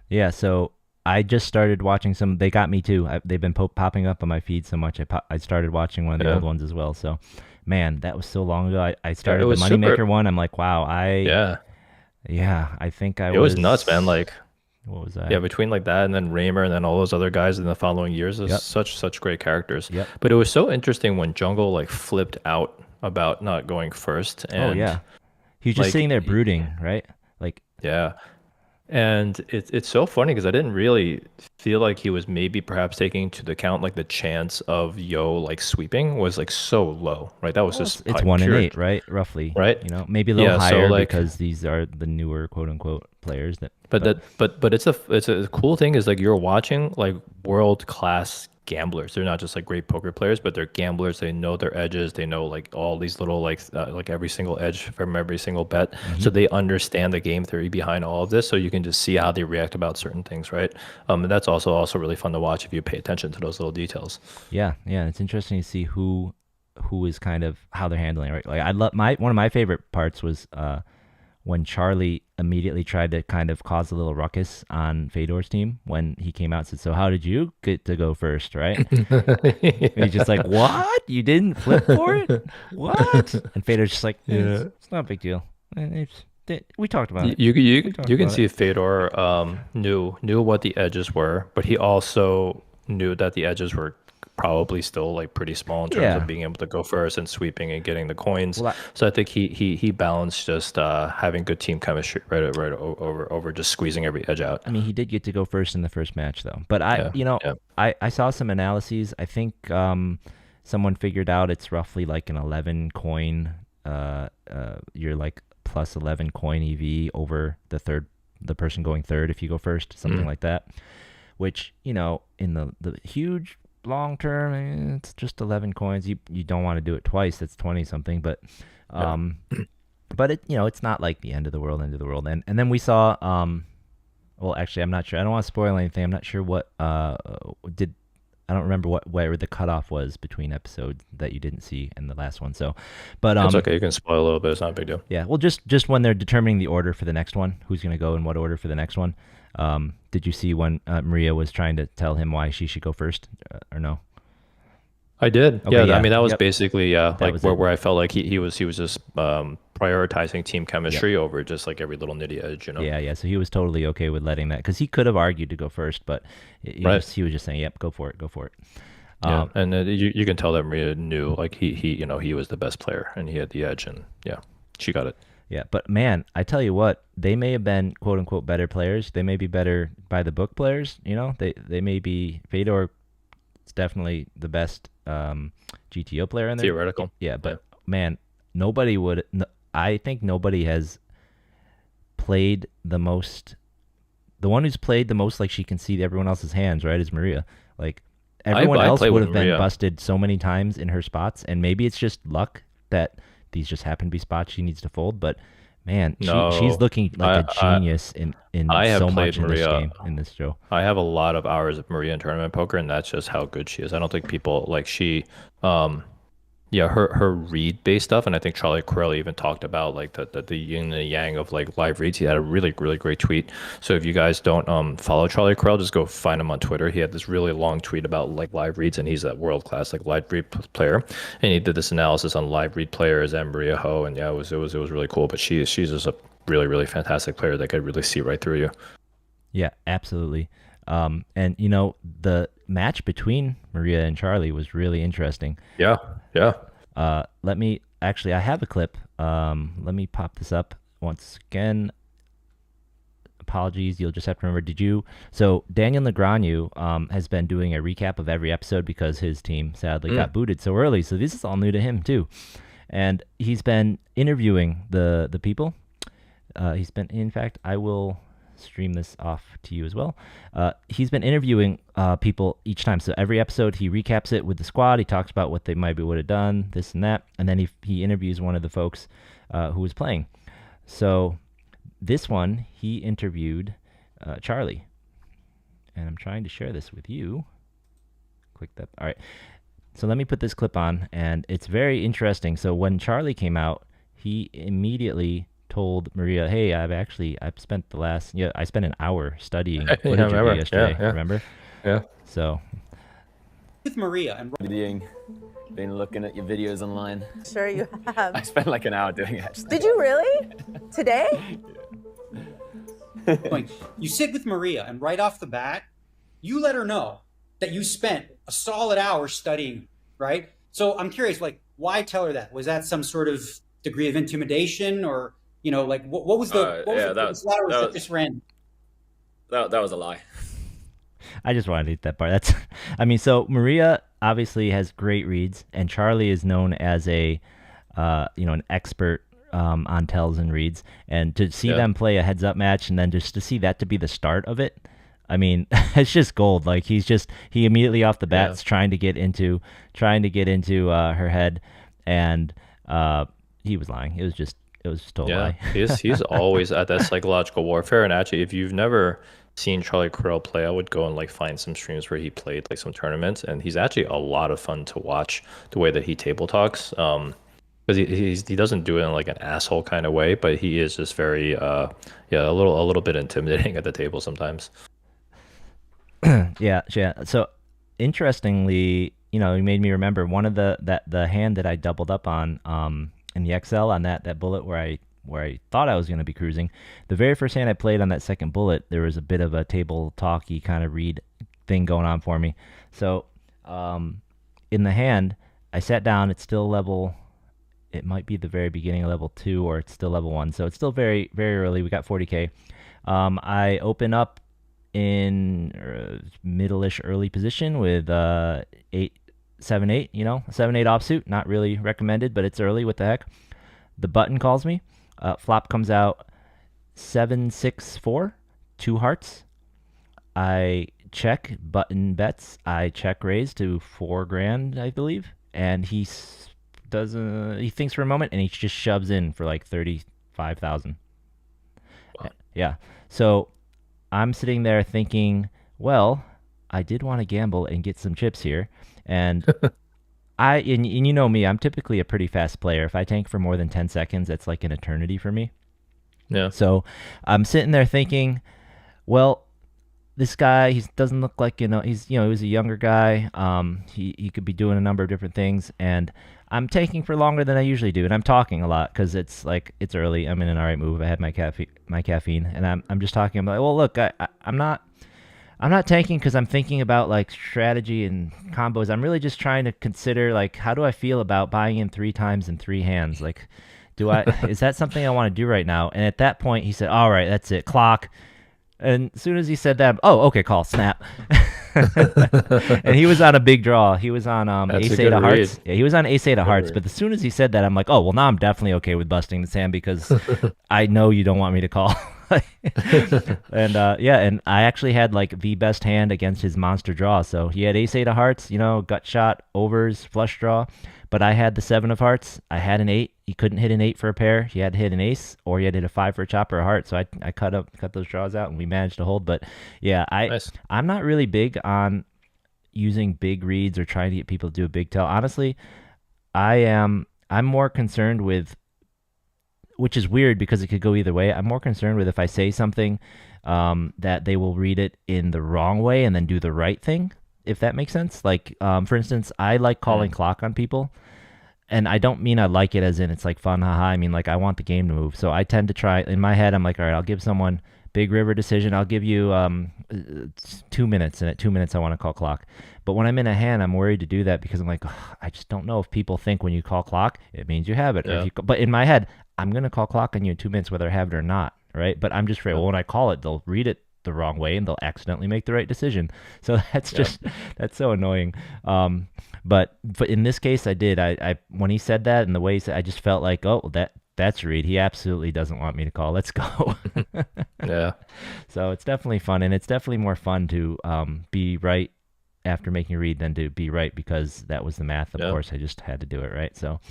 Yeah, so I just started watching some. They got me too. They've been popping up on my feed so much. I started watching one of the Yeah, old ones as well. So, man, that was so long ago. I yeah, it started the was Moneymaker super. one. I'm like, wow. Yeah, Yeah, I think I it was nuts, man. was. Like What was I? yeah, between like that and then Raymer and then all those other guys in the following years, is Yep. such great characters. Yep. But it was so interesting when Jungle like flipped out about not going first, Oh and yeah. He was just like sitting there brooding, right? Like, yeah, and it's so funny because I didn't really feel like he was maybe perhaps taking into account like the chance of Yo like sweeping was like so low, right? That was well, just it's 1 in pure, 8, right? Roughly. right? Maybe a little Yeah, so higher like because these are the newer quote unquote players that. But But but it's a cool thing is like you're watching like world class gamblers. They're not just like great poker players, but they're gamblers. They know their edges. They know like all these little like every single edge from every single bet. So mhm. they understand the game theory behind all of this. So you can just see how they react about certain things, right? And that's also really fun to watch if you pay attention to those little details. Yeah, yeah, it's interesting to see who is kind of how they're handling it. Right? Like I love one of my favorite parts was when Charlie immediately tried to kind of cause a little ruckus on Fedor's team when he came out and said, "So how did you get to go first?" Right? And he's just like, "What? You didn't flip for it? What?" And Fedor's just like, Yeah. it's not a big deal. We talked about You it. you We you, talked you can about it." see Fedor knew what the edges were, but he also knew that the edges were probably still like pretty small in terms of Yeah. being able to go first and sweeping and getting the coins. Well, So I think he balanced just having good team chemistry over just squeezing every edge out. I mean, he did get to go first in the first match, though. But Yeah, yeah. I saw some analyses. I think someone figured out it's roughly like an 11 coin. You're like plus 11 coin EV over the person going third if you go first, something like that. Which in the huge long term, it's just 11 coins. You don't want to do it twice. That's 20 something. But Yeah. um, but it's not like the end of the world, And then we saw well, actually, I'm not sure. I don't want to spoil anything. I'm not sure what did. I don't remember where the cutoff was between episodes that you didn't see and the last one. So, but It's okay. You can spoil a little bit. It's not a big deal. yeah. Well, just when they're determining the order for the next one, who's going to go in what order for the next one. Did you see when Maria was trying to tell him why she should go first, or no? I did. Okay, Yeah, I yeah, mean that was yep, basically that like was where, it. where I felt like he was just prioritizing team Yep. chemistry over just like every little nitty edge. Yeah, yeah. So he was totally okay with letting that because he could have argued to go first, but Right. he was just saying, "Yep, go for it, go for it." Yeah, Um, and you can tell that Maria knew like he was the best player and he had the edge, and yeah, she got it. Yeah, but man, I tell you what, they may have been quote unquote better players. They may be better by the book players. They may be Fedor is definitely the best GTO player in there. Theoretical. Yeah, Yeah. but man, nobody would. I think nobody has played the most. The one who's played the most, like she can see everyone else's hands, right? Is Maria. Like everyone I else play would with have been Maria. busted so many times in her spots, and maybe it's just luck that these just happen to be spots she needs to fold. But man, she's No, looking like a genius in I have so played much in this Maria. game, in this show. I have a lot of hours of Maria in tournament poker, and that's just how good she is. I don't think people like um, yeah, her read based stuff, and I think Charlie Corelli even talked about like the yin and the yang of like live reads. He had a really great tweet. So if you guys don't follow Charlie Corelli, just go find him on Twitter. He had this really long tweet about like live reads, and he's a world class like live read player. And he did this analysis on live read players and Maria Ho, and yeah, it was really cool. But she's just a really fantastic player that could really see right through you. Yeah, absolutely. And the match between Maria and Charlie was really interesting. Yeah, yeah. Let me actually, I have a clip. Let me pop this up once again. Apologies, you'll just have to remember. So Daniel Negreanu has been doing a recap of every episode because his team sadly got booted so early. So this is all new to him too, and he's been interviewing the people. In fact, I will stream this off to you as well. He's been interviewing people each time. So every episode, he recaps it with the squad. He talks about what they maybe would have done, this and that, and then he interviews one of the folks who was playing. So this one, he interviewed Charlie, and I'm trying to share this with you. Click that. All right. So let me put this clip on, and it's very interesting. So when Charlie came out, he immediately told Maria, "Hey, I've spent I spent an hour studying Yeah, I footage of you remember. yesterday. Yeah. Remember?" Yeah. So with Maria and Been looking at your videos online. Sure you have. I spent like an hour doing it actually. Did you really? Today? like, you sit with Maria and right off the bat, you let her know that you spent a solid hour studying, right? So I'm curious, like, why tell her that? Was that some sort of degree of intimidation, or like what was the that just ran? That was a lie. I just wanted to hit that part. That's, I mean, so Maria obviously has great reads, and Charlie is known as an expert on tells and reads. And to see them play a heads up match, and then just to see that to be the start of it, I mean, it's just gold. Like he immediately off the bat is trying to get into her head, and he was lying. It was just total lie. he's always at that psychological warfare. And actually, if you've never seen Charlie Correll play, I would go and like find some streams where he played like some tournaments, and he's actually a lot of fun to watch the way that he table talks. Because he doesn't do it in like an asshole kind of way, but he is just very yeah, a little bit intimidating at the table sometimes. Yeah, yeah. So interestingly, you know, you made me remember one of the hand that I doubled up on in the XL on that bullet where I thought I was going to be cruising. The very first hand I played on that second bullet, there was a bit of a table talky kind of read thing going on for me. So in the hand, I sat down. It's still level. It might be the very beginning of level 2, or it's still level 1. So it's still very, very early. We got 40K. I open up in middle-ish early position with 8-7-8, you know, 7-8 offsuit. Not really recommended, but it's early. What the heck? The button calls me. Flop comes out 7-6-4, 2 hearts. I check, button bets. I check raise to 4 grand, I believe, and he thinks for a moment and he just shoves in for like 35,000. Wow. Yeah. So I'm sitting there thinking, well, I did want to gamble and get some chips here, and and you know me, I'm typically a pretty fast player. If I tank for more than 10 seconds, that's like an eternity for me. Yeah. So I'm sitting there thinking, well, this guy, he doesn't look like, he was a younger guy. He could be doing a number of different things, and I'm taking for longer than I usually do, and I'm talking a lot because it's early. I'm in an alright mood. I had my caffeine, and I'm just talking. I'm like, well, look, I'm not tanking because I'm thinking about like strategy and combos. I'm really just trying to consider like, how do I feel about buying in 3 times in 3 hands? Like, is that something I want to do right now? And at that point, he said, all right, that's it, clock. And as soon as he said that, oh, okay, call, snap. And he was on a big draw. He was on ace-8 of hearts. Yeah, he was on ace-8 of hearts. But as soon as he said that, I'm like, oh, well, now I'm definitely okay with busting this hand because I know you don't want me to call. And yeah, and I actually had like the best hand against his monster draw. So he had ace-8 of hearts, gut shot, overs, flush draw. But I had the 7 of hearts. I had an 8. He couldn't hit an 8 for a pair. He had to hit an ace, or he had to hit a 5 for a chop or a heart. So I cut those draws out, and we managed to hold. But yeah, Nice. I'm not really big on using big reads or trying to get people to do a big tell. Honestly, I'm more concerned with, which is weird because it could go either way. I'm more concerned with if I say something that they will read it in the wrong way and then do the right thing, if that makes sense. Like, for instance, I like calling clock on people. And I don't mean I like it as in it's like fun, haha. I mean, like, I want the game to move. So I tend to try, in my head, I'm like, all right, I'll give someone big river decision. I'll give you 2 minutes, and at 2 minutes, I want to call clock. But when I'm in a hand, I'm worried to do that because I'm like, I just don't know if people think when you call clock, it means you have it. Yeah. But in my head, I'm going to call clock on you in 2 minutes, whether I have it or not, right? But I'm just afraid, well, when I call it, they'll read it the wrong way and they'll accidentally make the right decision. So that's just, that's so annoying. But in this case, I did. I when he said that and the way he said, I just felt like, oh, that's Reed. He absolutely doesn't want me to call. Let's go. Yeah. So it's definitely fun, and it's definitely more fun to be right after making a read than to be right because that was the math. Of course, I just had to do it right. So,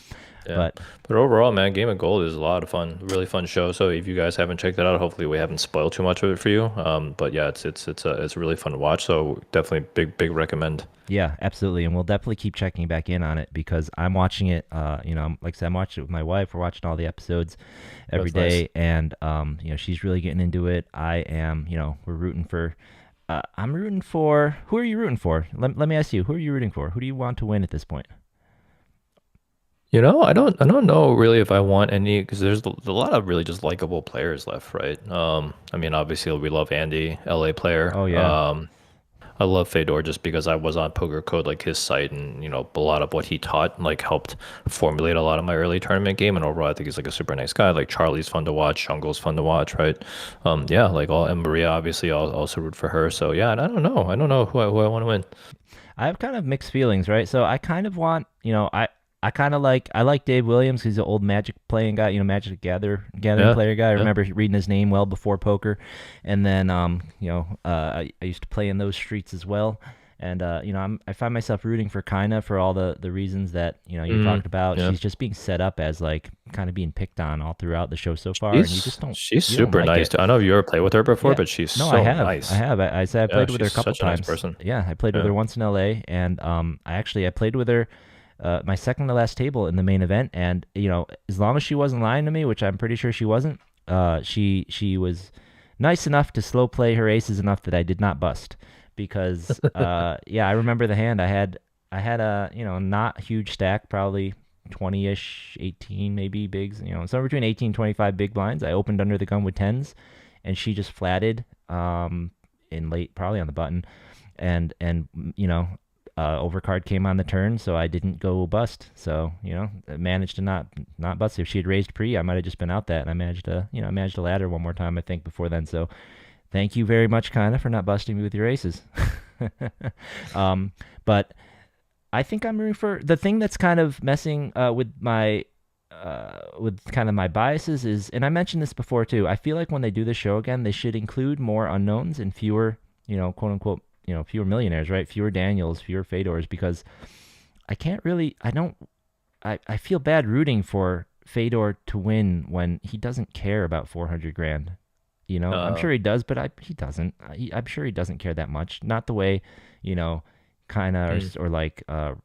yeah. But overall, man, Game of Gold is a lot of fun, really fun show. So if you guys haven't checked it out, hopefully we haven't spoiled too much of it for you. But yeah, it's really fun to watch. So definitely big recommend. Yeah, absolutely, and we'll definitely keep checking back in on it because I'm watching it. Like I said, I'm watching it with my wife. We're watching all the episodes every day, and she's really getting into it. I am. We're rooting for. I'm rooting for. Who are you rooting for? Let me ask you. Who are you rooting for? Who do you want to win at this point? I don't know really if I want any because there's a lot of really just likable players left, right? I mean, obviously we love Andy, LA player. Oh yeah. I love Fedor just because I was on Poker Code, like his site, and a lot of what he taught like helped formulate a lot of my early tournament game. And overall, I think he's like a super nice guy. Like Charlie's fun to watch, Shungle's fun to watch, right? Yeah, like and Maria obviously I'll also root for her. So yeah, I don't know who I want to win. I have kind of mixed feelings, right? So I kind of want, I kind of like Dave Williams. He's an old Magic playing guy, Magic gathering player guy. I remember reading his name well before poker, and then I used to play in those streets as well. And I find myself rooting for Kaina for all the reasons that you talked about. Yeah. She's just being set up as like kind of being picked on all throughout the show so far, and you just don't She's you don't super like nice. it. I don't know if you ever played with her before, Yeah. but she's No, so nice. I have. I said I Yeah, played with her a she's couple such a nice times. person. Yeah, I played with Yeah. her once in LA, and I played with her my second to last table in the main event, and as long as she wasn't lying to me, which I'm pretty sure she wasn't, she was nice enough to slow play her aces enough that I did not bust. Because I remember the hand I had a not huge stack, probably 20-ish, 18 maybe bigs, somewhere between 18 and 25 big blinds. I opened under the gun with tens, and she just flatted in late, probably on the button, and overcard came on the turn, so I didn't go bust. So I managed to not bust. If she had raised pre, I might have just been out that, and I managed to ladder one more time, I think, before then. So thank you very much, Kinda, for not busting me with your aces. But I think I'm rooting for the thing that's kind of messing with my kind of my biases is, and I mentioned this before too. I feel like when they do the show again, they should include more unknowns and fewer, quote unquote, fewer millionaires, right? Fewer Daniels, fewer Fedors, because I can't really, I feel bad rooting for Fedor to win when he doesn't care about 400 grand. I'm sure he does, but he doesn't. I'm sure he doesn't care that much. Not the way, kind of, or like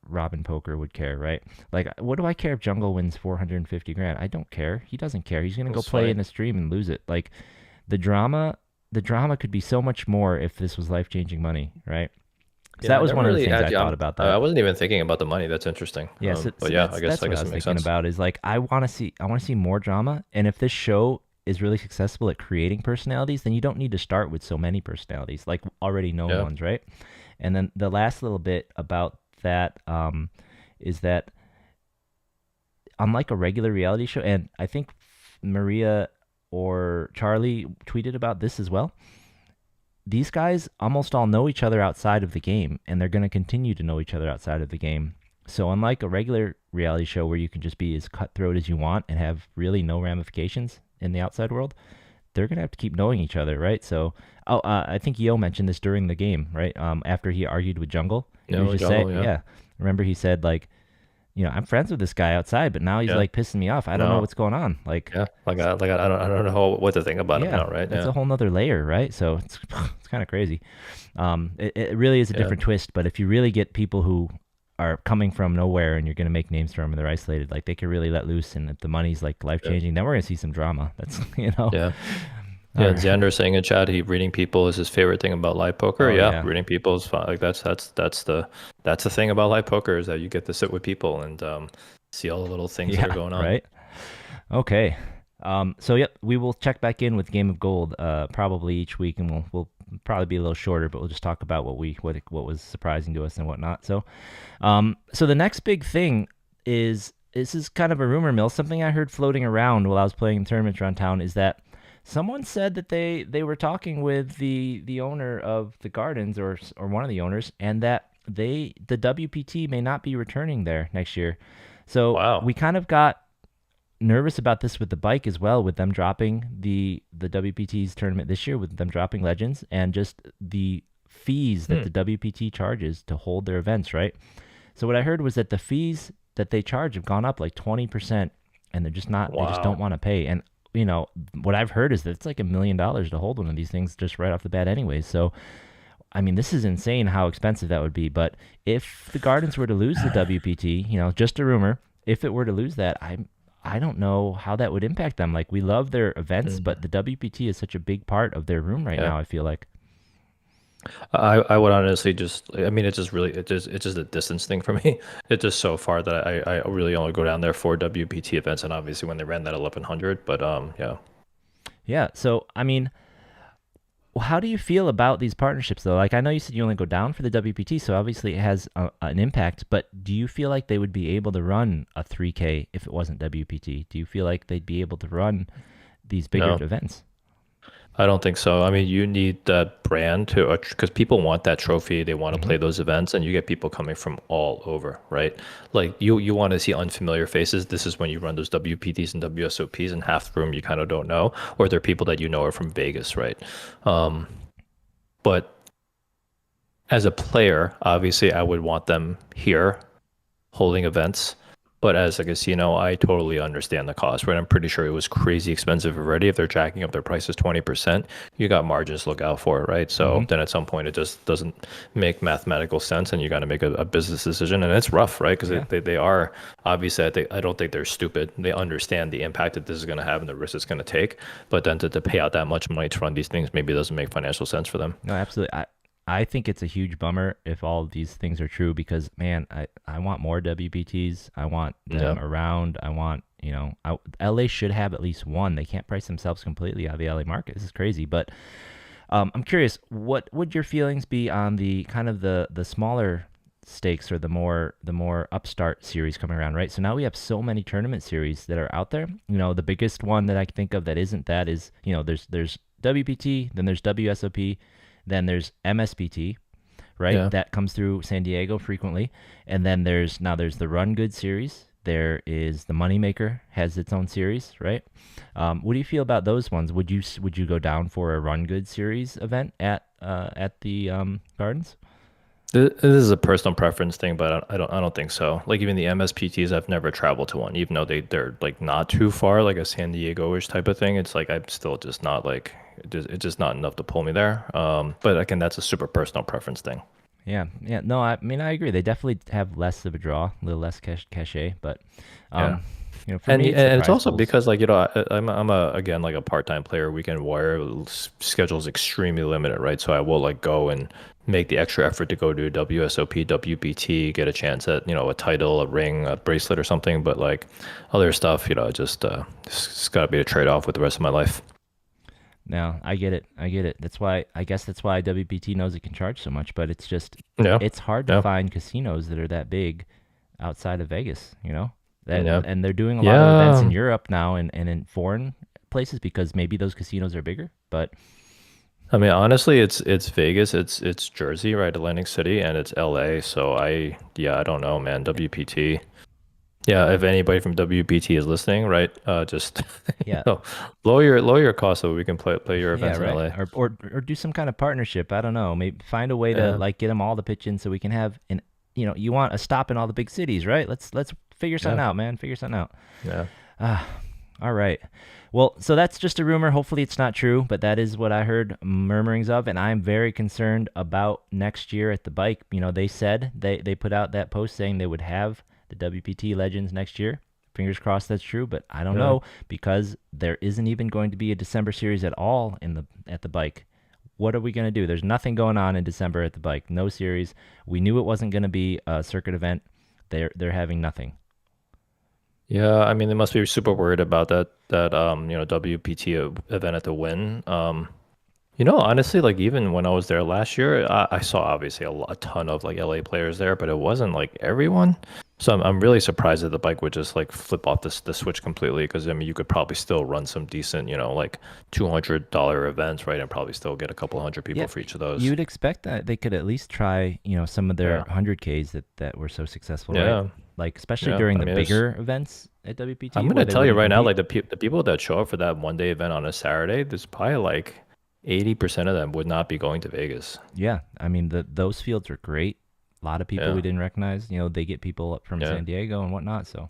Robin Poker would care, right? Like, what do I care if Jungle wins 450 grand? I don't care. He doesn't care. He's gonna go play in the stream and lose it. Like, the drama could be so much more if this was life-changing money, right? So that was one of the things I thought about that. I wasn't even thinking about the money. That's interesting. Yeah, but yeah, I guess that's what I was it makes thinking sense. about is like I want to see more drama, and if this show is really successful at creating personalities, then you don't need to start with so many personalities, like already known ones, right? And then the last little bit about that is that unlike a regular reality show, and I think Maria or Charlie tweeted about this as well, these guys almost all know each other outside of the game, and they're going to continue to know each other outside of the game. So unlike a regular reality show where you can just be as cutthroat as you want and have really no ramifications in the outside world, they're going to have to keep knowing each other, right? So, I think Yo mentioned this during the game, right? After he argued with Jungle. Remember he said, like, I'm friends with this guy outside, but now he's like pissing me off. I don't know what's going on. Like, I don't know what to think about him now, right? It's a whole nother layer, right? So it's kind of crazy. It really is a different twist, but if you really get people who are coming from nowhere and you're going to make names for them and they're isolated, like they can really let loose, and if the money's like life-changing, then we're going to see some drama. That's Xander saying in chat reading people is his favorite thing about live poker. Reading people is fun. Like that's the thing about live poker, is that you get to sit with people and see all the little things that are going on, right? Okay. So we will check back in with Game of Gold probably each week, and we'll probably be a little shorter, but we'll just talk about what was surprising to us and whatnot. So the next big thing is, this is kind of a rumor mill, something I heard floating around while I was playing tournaments around town, is that someone said that they were talking with the owner of the Gardens, or one of the owners, and that the WPT may not be returning there next year. So we kind of got nervous about this with the bike as well, with them dropping the WPT's tournament this year, with them dropping Legends, and just the fees that the WPT charges to hold their events, right? So what I heard was that the fees that they charge have gone up like 20%, and they're just not, they just don't want to pay. And what I've heard is that it's like $1 million to hold one of these things just right off the bat anyways. So I mean, this is insane how expensive that would be. But if the Gardens were to lose the WPT, just a rumor, if it were to lose that, I don't know how that would impact them. Like, we love their events, but the WPT is such a big part of their room right now, I feel like. I would honestly it's just a distance thing for me. It's just so far that I really only go down there for WPT events, and obviously when they ran that 1100, but Yeah, so, I mean, how do you feel about these partnerships, though? Like, I know you said you only go down for the WPT, so obviously it has an impact, but do you feel like they would be able to run a 3K if it wasn't WPT? Do you feel like they'd be able to run these bigger events? I don't think so. I mean, you need that brand to, because people want that trophy. They want to play those events, and you get people coming from all over, right? Like, you want to see unfamiliar faces. This is when you run those WPTs and WSOPs, and half the room you kind of don't know, or they're people that you know are from Vegas, right? But as a player, obviously I would want them here holding events. But as a casino, I totally understand the cost, right? I'm pretty sure it was crazy expensive already. If they're jacking up their prices 20%, you got margins to look out for, right? So then at some point, it just doesn't make mathematical sense, and you got to make a business decision. And it's rough, right? Because they are, obviously, I don't think they're stupid. They understand the impact that this is going to have and the risk it's going to take. But then to pay out that much money to run these things, maybe it doesn't make financial sense for them. No, absolutely. I think it's a huge bummer if all of these things are true because, man, I want more WPTs. I want them around. I want, LA should have at least one. They can't price themselves completely out of the LA market. This is crazy. But I'm curious, what would your feelings be on the kind of the smaller stakes or the more upstart series coming around, right? So now we have so many tournament series that are out there. The biggest one that I can think of that isn't that is, there's WPT, then there's WSOP, then there's MSPT, right? Yeah. That comes through San Diego frequently. And then there's the Run Good series. There is the Moneymaker has its own series, right? What do you feel about those ones? Would you go down for a Run Good series event at the Gardens? This is a personal preference thing, but I don't think so. Like even the MSPTs, I've never traveled to one, even though they're like not too far, like a San Diego-ish type of thing. It's like I'm still just not like it's just not enough to pull me there. But again, that's a super personal preference thing. Yeah. No, I mean I agree. They definitely have less of a draw, a little less cachet, but for me, it's also because like I'm again like a part-time player. Weekend warrior schedule is extremely limited, right? So I will like go and make the extra effort to go to WSOP, WPT, get a chance at a title, a ring, a bracelet, or something. But like other stuff, just got to be a trade-off with the rest of my life. No, I get it. That's why WPT knows it can charge so much, but it's just it's hard to find casinos that are that big outside of Vegas, and they're doing a lot of events in Europe now and in foreign places because maybe those casinos are bigger. But I mean, honestly, it's Vegas, it's Jersey, right, Atlantic City, and it's LA. So I don't know, man. WPT. Yeah, if anybody from WPT is listening, right, just lower your cost so we can play your events in LA, or do some kind of partnership. I don't know, maybe find a way to like get them all to pitch in so we can have you want a stop in all the big cities, right? Let's figure something out, man. Figure something out. Yeah. All right. Well, so that's just a rumor. Hopefully it's not true, but that is what I heard murmurings of, and I'm very concerned about next year at the bike. They said they put out that post saying they would have the WPT Legends next year. Fingers crossed that's true, but I don't know because there isn't even going to be a December series at all at the bike. What are we going to do? There's nothing going on in December at the bike. No series. We knew it wasn't going to be a circuit event. They're having nothing. Yeah, I mean they must be super worried about that WPT event at the Wynn. Honestly, like even when I was there last year, I saw obviously a ton of like LA players there, but it wasn't like everyone. So I'm really surprised that the bike would just like flip off the switch completely because I mean you could probably still run some decent, like $200 events, right, and probably still get a couple hundred people for each of those. You'd expect that they could at least try, some of their 100Ks that were so successful, right? Like especially during the bigger events at WPT. I'm gonna tell you right now, like the people that show up for that one day event on a Saturday, there's probably like 80% of them would not be going to Vegas. Yeah, I mean those fields are great. A lot of people we didn't recognize. They get people up from San Diego and whatnot. So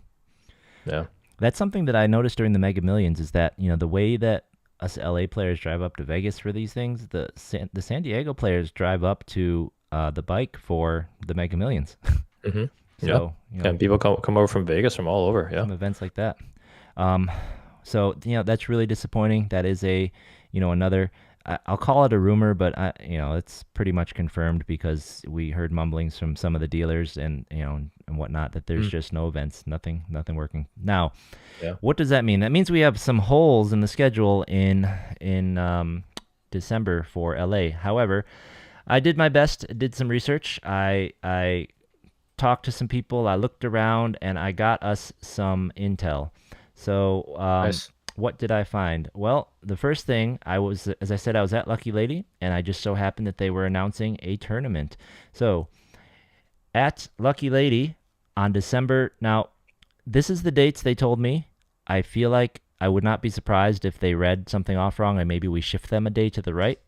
that's something that I noticed during the Mega Millions is that the way that us LA players drive up to Vegas for these things, the San Diego players drive up to the bike for the Mega Millions. Mm-hmm. So and people come over from Vegas from all over. Some events like that. So that's really disappointing. That is another. I'll call it a rumor, but it's pretty much confirmed because we heard mumblings from some of the dealers and and whatnot that there's just no events, nothing working. Now, what does that mean? That means we have some holes in the schedule in December for LA. However, I did my best, did some research. I talked to some people, I looked around, and I got us some intel. So, nice. What did I find? Well, the first thing as I said, I was at Lucky Lady, and I just so happened that they were announcing a tournament. So, at Lucky Lady on December, now, this is the dates they told me. I feel like I would not be surprised if they read something off wrong, and maybe we shift them a day to the right.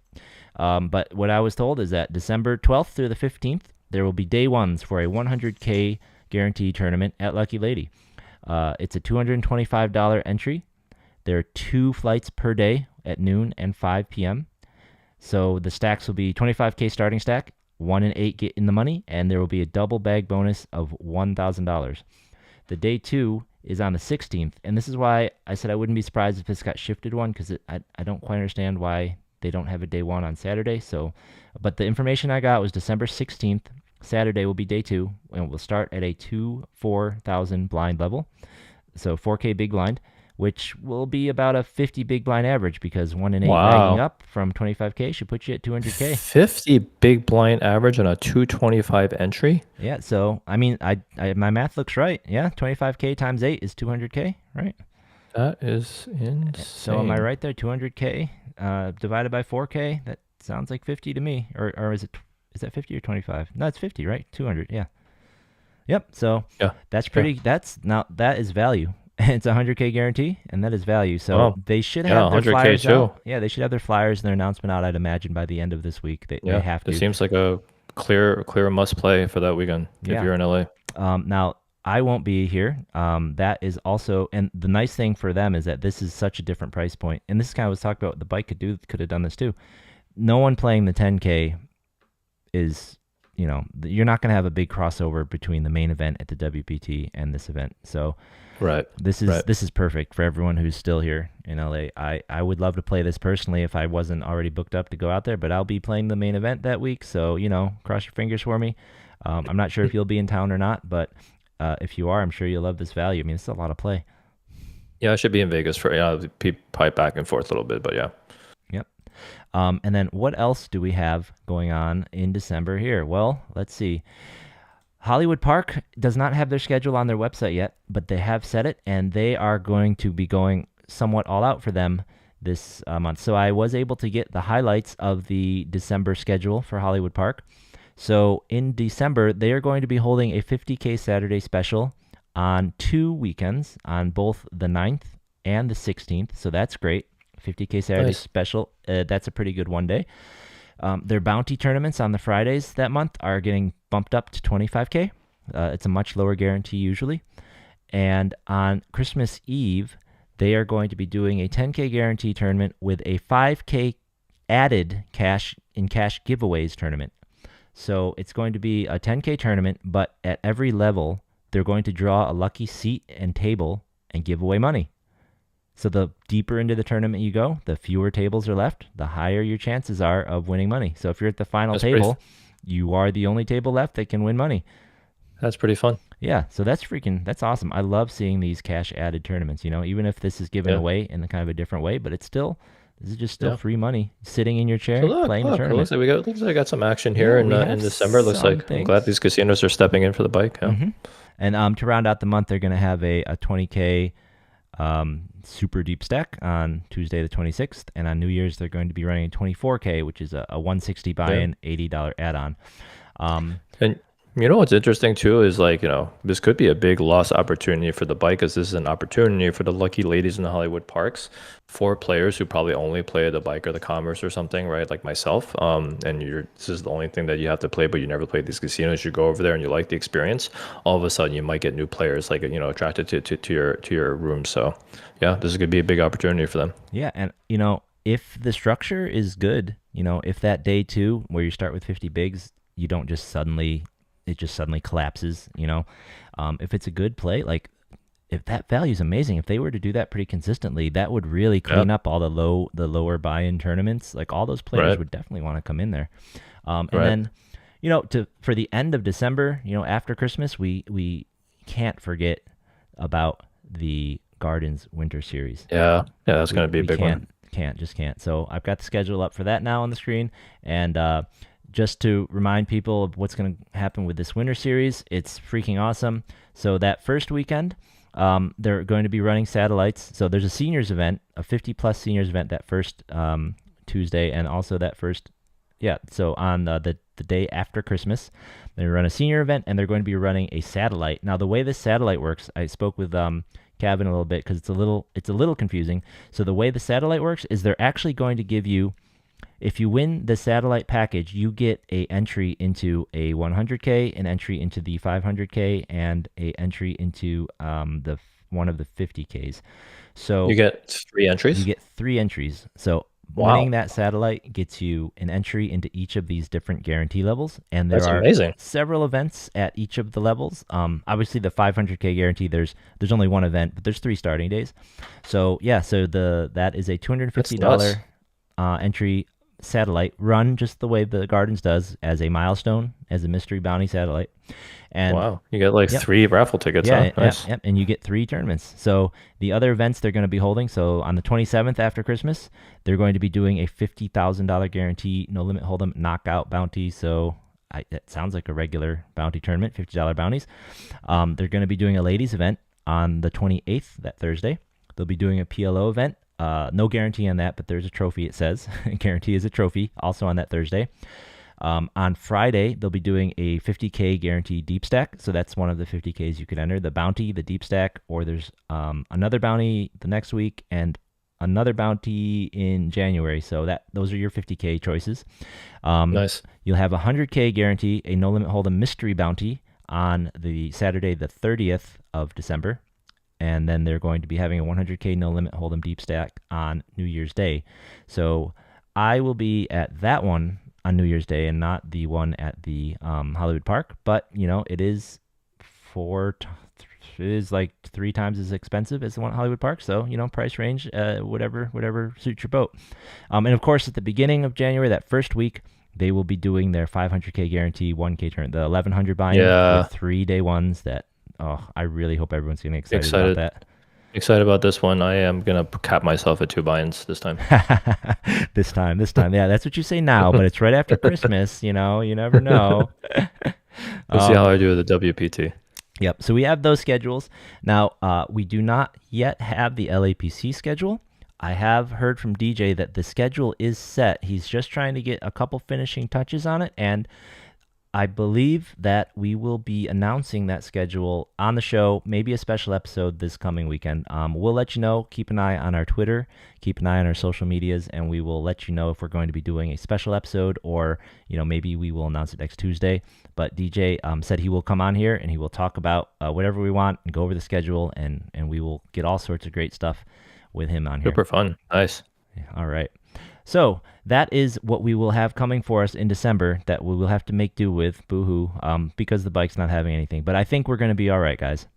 But what I was told is that December 12th through the 15th, there will be day ones for a 100K guarantee tournament at Lucky Lady. It's a $225 entry. There are 2 flights per day at noon and 5 p.m. So the stacks will be 25K starting stack, 1 and 8 get in the money, and there will be a double bag bonus of $1,000. The day 2 is on the 16th, and this is why I said I wouldn't be surprised if this got shifted one, because I don't quite understand why they don't have a day 1 on Saturday. So, but the information I got was December 16th. Saturday will be day 2, and we'll start at a 4,000 blind level. So 4K big blind, which will be about a 50 big blind average, because 1 and 8 bagging up from 25K should put you at 200K. 50 big blind average on a 225 entry? Yeah, so I mean, I my math looks right. Yeah, 25K times 8 is 200K, right? That is insane. So am I right there? 200K divided by 4K, that sounds like 50 to me. Or is that 50 or 25? No, it's 50, right? 200, yeah. Yep, so yeah, that's pretty, that is value. It's a 100K guarantee, and that is value. So they should have their flyers out. Yeah, they should have their flyers and their announcement out, I'd imagine, by the end of this week. They have to. It seems like a clear must play for that weekend if you're in LA. Now, I won't be here. That is also, and the nice thing for them is that this is such a different price point. And this is kind of what I was talking about. The bike could have done this too. No one playing the 10K is, you're not going to have a big crossover between the main event at the WPT and this event. So this is perfect for everyone who's still here in LA. I would love to play this personally if I wasn't already booked up to go out there, but I'll be playing the main event that week. So, cross your fingers for me. I'm not sure if you'll be in town or not, but if you are, I'm sure you'll love this value. I mean, it's a lot of play. Yeah, I should be in Vegas for, probably back and forth a little bit, but yeah. Yep. And then what else do we have going on in December here? Well, let's see. Hollywood Park does not have their schedule on their website yet, but they have set it, and they are going to be going somewhat all out for them this month. So I was able to get the highlights of the December schedule for Hollywood Park. So in December, they are going to be holding a 50K Saturday special on 2 weekends, on both the 9th and the 16th. So that's great. 50K Saturday special. That's a pretty good one day. Their bounty tournaments on the Fridays that month are getting bumped up to 25K. It's a much lower guarantee usually. And on Christmas Eve, they are going to be doing a 10K guarantee tournament with a 5K added cash giveaways tournament. So it's going to be a 10K tournament, but at every level, they're going to draw a lucky seat and table and give away money. So the deeper into the tournament you go, the fewer tables are left, the higher your chances are of winning money. So if you're at the final table, you are the only table left that can win money. That's pretty fun. Yeah, so that's awesome. I love seeing these cash added tournaments, even if this is given away in a kind of a different way, but this is just still free money sitting in your chair playing the tournament. Looks like we got some action here in December. Looks like I'm glad these casinos are stepping in for the bike. Yeah. Mm-hmm. And to round out the month, they're going to have a 20K super deep stack on Tuesday the 26th, and on New Year's they're going to be running 24K, which is a 160 buy-in, $80 add-on. And what's interesting too is this could be a big lost opportunity for the bike, because this is an opportunity for the lucky ladies in the Hollywood Parks, for players who probably only play the bike or the commerce or something, right? Like myself. And this is the only thing that you have to play, but you never played these casinos. You go over there and you like the experience. All of a sudden, you might get new players attracted to your room. So, yeah, this is gonna be a big opportunity for them. Yeah, and if the structure is good, if that day 2 where you start with 50 bigs, you don't just suddenly collapses, if it's a good play, if that value is amazing, if they were to do that pretty consistently, that would really clean up all the lower buy-in tournaments. Like, all those players would definitely want to come in there. And then, for the end of December, after Christmas, we can't forget about the Gardens Winter Series. Yeah, that's going to be a big one. Can't. So I've got the schedule up for that now on the screen, and just to remind people of what's going to happen with this Winter Series, it's freaking awesome. So that first weekend, they're going to be running satellites. So there's a seniors event, a 50-plus seniors event that first Tuesday, and also that first, so on the day after Christmas, they run a senior event, and they're going to be running a satellite. Now, the way this satellite works, I spoke with Kevin a little bit, because it's a little confusing. So the way the satellite works is they're actually going to give you if you win the satellite package, you get a entry into a 100K, an entry into the 500K, and a entry into the one of the 50Ks. So You get 3 entries? you get 3 entries. So Wow. winning that satellite gets you an entry into each of these different guarantee levels, and there That's are amazing. several events at each of the levels. Obviously the 500K guarantee, there's only one event, but there's 3 starting days. So yeah, so that is a $250 entry satellite run just the way the Gardens does, as a milestone, as a mystery bounty satellite. And Wow. You get like Yep. 3 raffle tickets, yeah, huh? Nice. yep, and you get 3 tournaments. So the other events they're going to be holding, so on the 27th after Christmas, they're going to be doing a $50,000 guarantee, no limit hold'em knockout bounty. So that sounds like a regular bounty tournament, $50 bounties. They're going to be doing a ladies event on the 28th, that Thursday. They'll be doing a PLO event. No guarantee on that, but there's a trophy, it says. Guarantee is a trophy, also on that Thursday. On Friday, they'll be doing a 50K guarantee deep stack. So that's one of the 50Ks you could enter, the bounty, the deep stack, or there's another bounty the next week and another bounty in January. So those are your 50K choices. Nice. You'll have a 100K guarantee, a no limit hold'em mystery bounty on the Saturday, the 30th of December. And then they're going to be having a 100K no limit hold'em deep stack on New Year's Day. So I will be at that one on New Year's Day and not the one at the Hollywood Park. But it is like 3 times as expensive as the one at Hollywood Park. So price range, whatever suits your boat. And of course, at the beginning of January, that first week, they will be doing their 500K guarantee 1K tournament, the 1100 buy-in, the 3-day ones that. Oh, I really hope everyone's getting excited about that. Excited about this one. I am going to cap myself at 2 buy-ins this time. This time. Yeah, that's what you say now, but it's right after Christmas, you never know. We'll see how I do with the WPT. Yep, so we have those schedules. Now, we do not yet have the LAPC schedule. I have heard from DJ that the schedule is set. He's just trying to get a couple finishing touches on it, and I believe that we will be announcing that schedule on the show, maybe a special episode this coming weekend. We'll let you know. Keep an eye on our Twitter, keep an eye on our social medias, and we will let you know if we're going to be doing a special episode, or maybe we will announce it next Tuesday. But DJ said he will come on here and he will talk about whatever we want and go over the schedule, and we will get all sorts of great stuff with him on here. Super fun. Nice. All right. So that is what we will have coming for us in December that we will have to make do with, boo-hoo, because the bike's not having anything. But I think we're going to be all right, guys.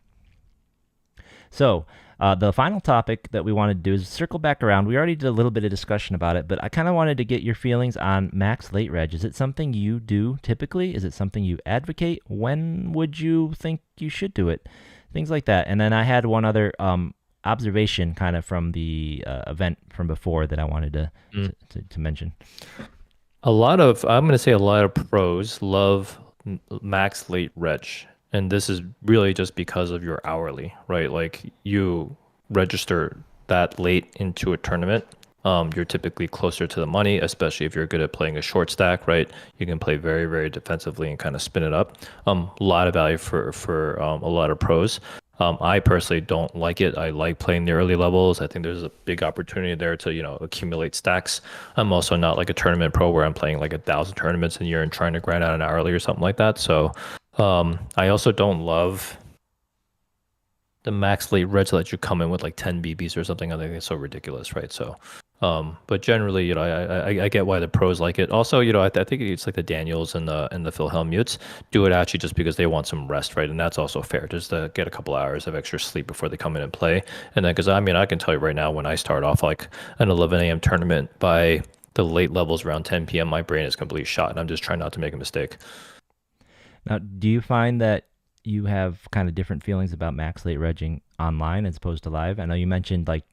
So the final topic that we wanted to do is circle back around. We already did a little bit of discussion about it, but I kind of wanted to get your feelings on max late reg. Is it something you do typically? Is it something you advocate? When would you think you should do it? Things like that. And then I had one other observation kind of from the event from before that I wanted to mention. I'm going to say a lot of pros love max late reg. And this is really just because of your hourly, right? Like you register that late into a tournament. You're typically closer to the money, especially if you're good at playing a short stack, right? You can play very, very defensively and kind of spin it up. A lot of value for a lot of pros. I personally don't like it. I like playing the early levels. I think there's a big opportunity there to, accumulate stacks. I'm also not like a tournament pro where I'm playing like 1,000 tournaments a year and trying to grind out an hourly or something like that. So I also don't love the max late reg that you come in with like 10 BBs or something. I think it's so ridiculous, right? So, but generally, I get why the pros like it. Also, I think it's like the Daniels and the Phil Hellmuths do it actually just because they want some rest, right? And that's also fair, just to get a couple hours of extra sleep before they come in and play. And then, because I can tell you right now, when I start off like an 11 a.m. tournament, by the late levels around 10 p.m., my brain is completely shot, and I'm just trying not to make a mistake. Now, do you find that you have kind of different feelings about max late regging online as opposed to live? I know you mentioned like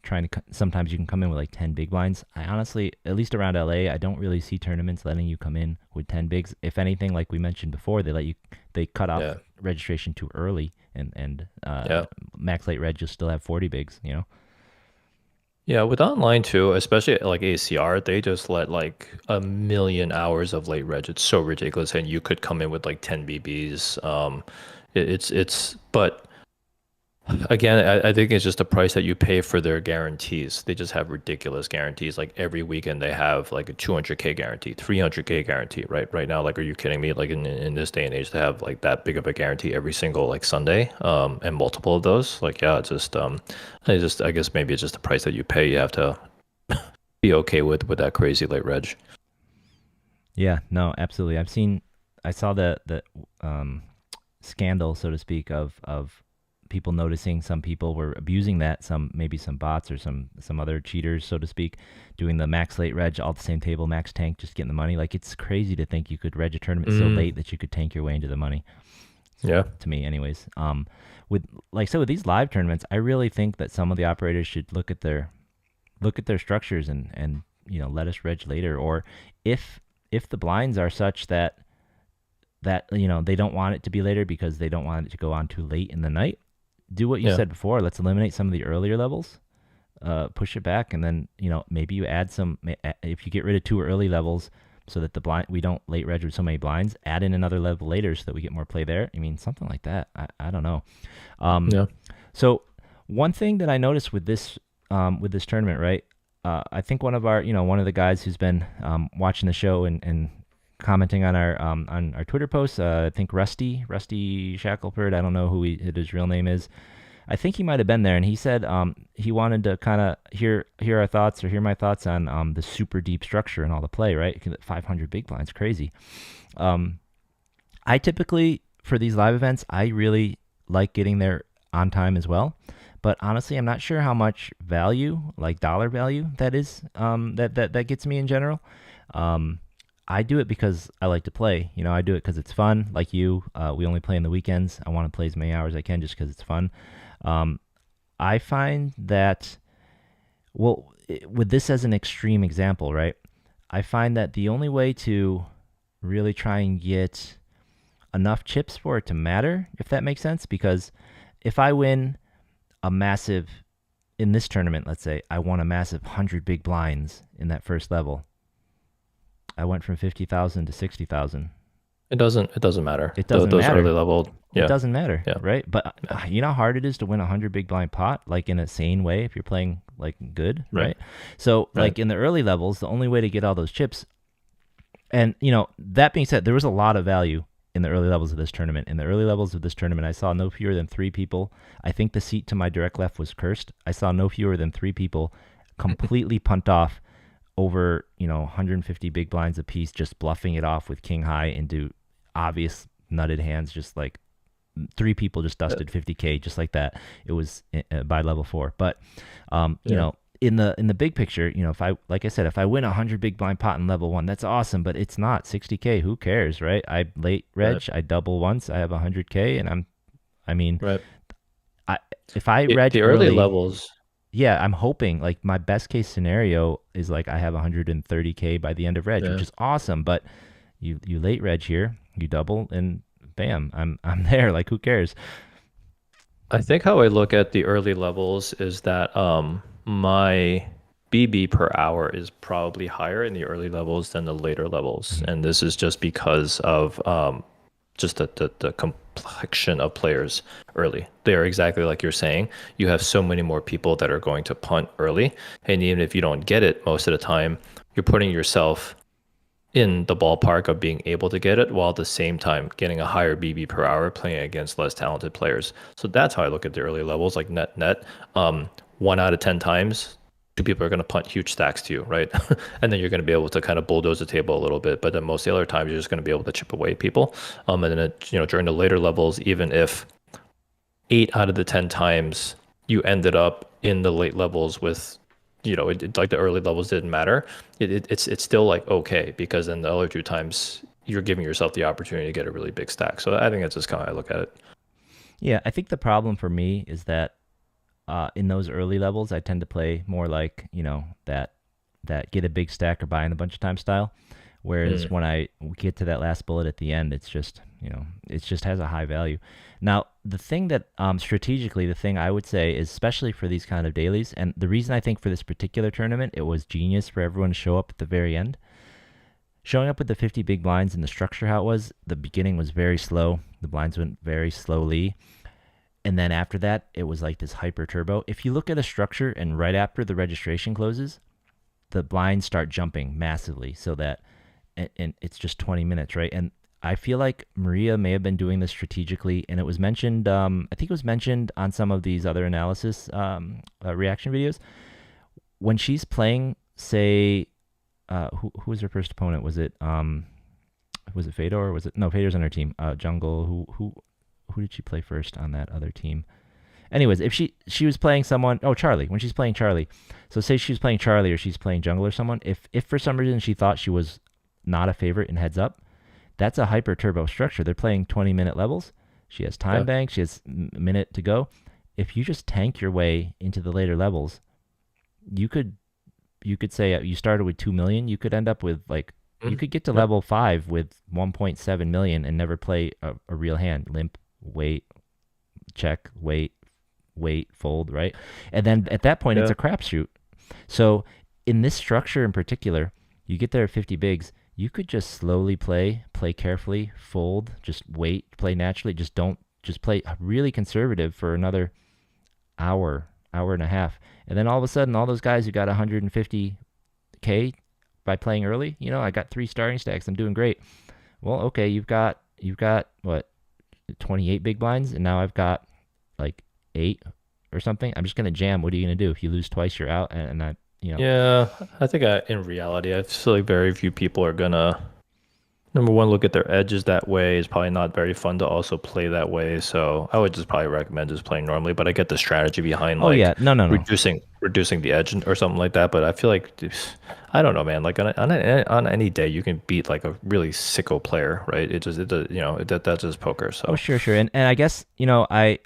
sometimes you can come in with like 10 big blinds. I honestly, at least around LA, I don't really see tournaments letting you come in with 10 bigs. If anything, like we mentioned before, they cut off registration too early, and max late reg, you'll still have 40 bigs, Yeah, with online too, especially like ACR, they just let like 1 million hours of late reg. It's so ridiculous, and you could come in with like 10 BBs. But Again, I think it's just the price that you pay for their guarantees. They just have ridiculous guarantees. Like every weekend they have like a 200K guarantee, 300K guarantee, right? Right now, like, are you kidding me? Like in this day and age, to have like that big of a guarantee every single like Sunday, and multiple of those. Like, yeah, it's just I guess maybe it's just the price that you pay. You have to be okay with that crazy late reg. Yeah, no, absolutely. I saw the um, scandal, so to speak, of people noticing some people were abusing that, maybe some bots or some other cheaters, so to speak, doing the max late reg all at the same table, max tank, just getting the money. Like, it's crazy to think you could reg a tournament so late that you could tank your way into the money. Yeah. To me, anyways. With these live tournaments, I really think that some of the operators should look at their structures and let us reg later, or if the blinds are such that they don't want it to be later because they don't want it to go on too late in the night, do what you said before. Let's eliminate some of the earlier levels, push it back, and then maybe you add some. If you get rid of 2 early levels, so that we don't late reg with so many blinds, add in another level later so that we get more play there. I mean, something like that. I don't know. So one thing that I noticed with this tournament, right? I think one of the guys who's been watching the show and commenting on our Twitter posts, I think Rusty Shackelford, I don't know who his real name is. I think he might have been there, and he said he wanted to kind of hear our thoughts, or hear my thoughts on the super deep structure and all the play, right? 500 big blinds, crazy. I typically, for these live events, I really like getting there on time as well. But honestly, I'm not sure how much value, like dollar value, that is, that gets me in general. I do it because I like to play. I do it because it's fun. Like you, we only play on the weekends. I want to play as many hours as I can just because it's fun. I find that, with this as an extreme example, right? I find that the only way to really try and get enough chips for it to matter, if that makes sense, because if I win a massive, in this tournament, let's say I won a massive 100 big blinds in that first level. I went from 50,000 to 60,000. It doesn't matter. It doesn't those matter. Early level, It doesn't matter, right? But you know how hard it is to win a 100 big blind pot, like in a sane way, if you're playing like good, right? So like in the early levels, the only way to get all those chips, and that being said, there was a lot of value in the early levels of this tournament. In the early levels of this tournament, I saw no fewer than 3 people. I think the seat to my direct left was cursed. I saw no fewer than 3 people completely punt off over 150 big blinds apiece, just bluffing it off with king high into obvious nutted hands. Just like 3 people just dusted 50K just like that. It was by level 4. But in the big picture, if I, like I said, if I win 100 big blind pot in level 1, that's awesome. But it's not 60K. Who cares, right? I late reg, I double once, I have 100K, and if I reg the early levels. Yeah, I'm hoping, like, my best case scenario is like I have 130K by the end of reg, which is awesome. But you late reg here, you double, and bam, I'm there. Like, who cares? I think how I look at the early levels is that my BB per hour is probably higher in the early levels than the later levels, and this is just because of just the complexion of players early. They are exactly like you're saying. You have so many more people that are going to punt early, and even if you don't get it most of the time, you're putting yourself in the ballpark of being able to get it, while at the same time getting a higher BB per hour playing against less talented players. So that's how I look at the early levels, like net. 1 out of 10 times, 2 people are going to punt huge stacks to you, right? And then you're going to be able to kind of bulldoze the table a little bit. But then most of the other times, you're just going to be able to chip away people. And then during the later levels, even if 8 out of the 10 times you ended up in the late levels with, like the early levels didn't matter, it's still like okay, because then the other 2 times you're giving yourself the opportunity to get a really big stack. So I think that's just kind of how I look at it. Yeah, I think the problem for me is that in those early levels, I tend to play more like, that get a big stack or buy in a bunch of time style. Whereas when I get to that last bullet at the end, it's just, it just has a high value. Now, the thing that strategically, the thing I would say is, especially for these kind of dailies, and the reason I think for this particular tournament, it was genius for everyone to show up at the very end. Showing up with the 50 big blinds and the structure how it was, the beginning was very slow. The blinds went very slowly. And then after that, it was like this hyper turbo. If you look at a structure and right after the registration closes, the blinds start jumping massively, so that, and it's just 20 minutes, right? And I feel like Maria may have been doing this strategically, and it was mentioned, I think it was mentioned on some of these other analysis reaction videos. When she's playing, say, who was her first opponent? Was it Fedor, or was it, no, Fedor's on her team. Jungle, who did she play first on that other team? Anyways, if she was playing someone, Charlie, when she's playing Charlie. So say she's playing Charlie or she's playing Jungle or someone, if for some reason she thought she was not a favorite in heads up, that's a hyper turbo structure. They're playing 20-minute levels. She has time bank. She has a minute to go. If you just tank your way into the later levels, you could say you started with 2 million. You could end up with you could get to level 5 with 1.7 million and never play a real hand. Limp, wait, check, wait, fold, right? And then at that point, it's a crapshoot. So in this structure in particular, you get there at 50 bigs, you could just slowly play carefully, fold, just wait, play naturally, just play really conservative for another hour and a half. And then all of a sudden, all those guys who got 150K by playing early, I got 3 starting stacks, I'm doing great. Well, okay, you've got what, 28 big blinds, and now I've got like 8 or something. I'm just gonna jam. What are you gonna do? If you lose twice, you're out, and I, Yeah, I think in reality, I feel like very few people are gonna, number one, look at their edges that way. It's probably not very fun to also play that way. So I would just probably recommend just playing normally. But I get the strategy behind no. reducing the edge or something like that. But I feel like I don't know, man. Like on any day, you can beat like a really sicko player, right? That's just poker. So sure, and I guess I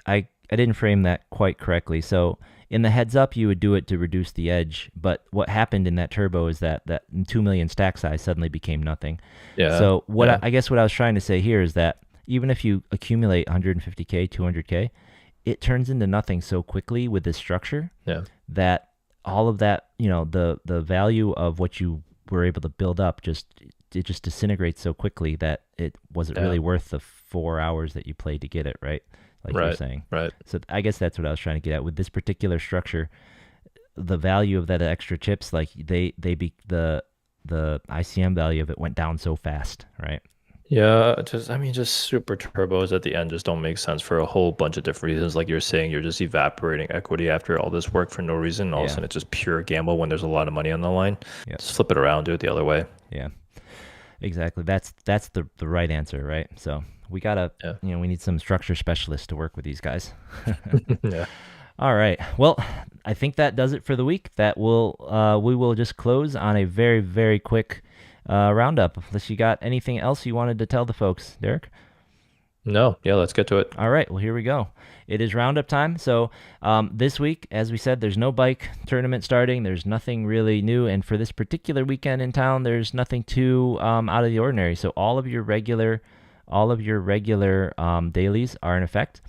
didn't frame that quite correctly. So in the heads up, you would do it to reduce the edge, but what happened in that turbo is that 2 million stack size suddenly became nothing. Yeah. So I guess what I was trying to say here is that even if you accumulate 150K, 200K, it turns into nothing so quickly with this structure that all of that, the value of what you were able to build up it just disintegrates so quickly that it wasn't really worth the 4 hours that you played to get it, right? Like you're saying. Right. So I guess that's what I was trying to get at with this particular structure. The value of that extra chips, like the ICM value of it went down so fast, right? Yeah, just super turbos at the end just don't make sense for a whole bunch of different reasons. Like you're saying, you're just evaporating equity after all this work for no reason. All of a sudden, it's just pure gamble when there's a lot of money on the line. Yeah. Just flip it around, do it the other way. Yeah, exactly. That's the right answer, right? So we gotta, we need some structure specialists to work with these guys. Yeah. All right. Well, I think that does it for the week. We will just close on a very, very quick roundup. Unless you got anything else you wanted to tell the folks, Derek? No. Yeah, let's get to it. All right. Well, here we go. It is roundup time. So this week, as we said, there's no bike tournament starting. There's nothing really new. And for this particular weekend in town, there's nothing too out of the ordinary. So all of your regular dailies are in effect.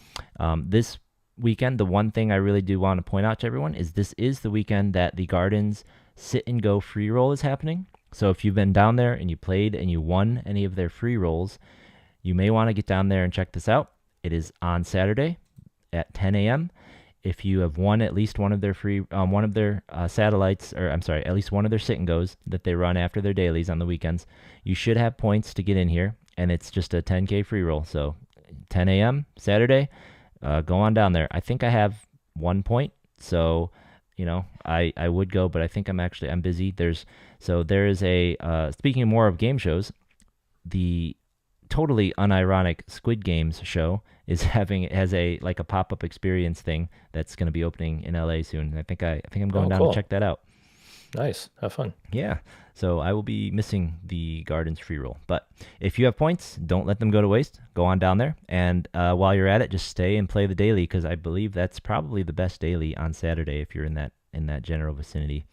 This weekend, the one thing I really do want to point out to everyone is this is the weekend that the Gardens Sit and Go free roll is happening. So if you've been down there and you played and you won any of their free rolls, you may want to get down there and check this out. It is on Saturday at 10 a.m. If you have won at least one of their satellites, or I'm sorry, at least one of their sit and goes that they run after their dailies on the weekends, you should have points to get in here, and it's just a 10K free roll. So 10 a.m. Saturday, go on down there. I think I have 1 point, so I would go, but I think I'm busy. There is a speaking more of game shows, the totally unironic Squid Games show has a pop-up experience thing that's going to be opening in LA soon. I think I'm going down to check that out. Nice. Have fun. Yeah. So I will be missing the Gardens free roll. But if you have points, don't let them go to waste. Go on down there. And while you're at it, just stay and play the daily, because I believe that's probably the best daily on Saturday if you're in that general vicinity.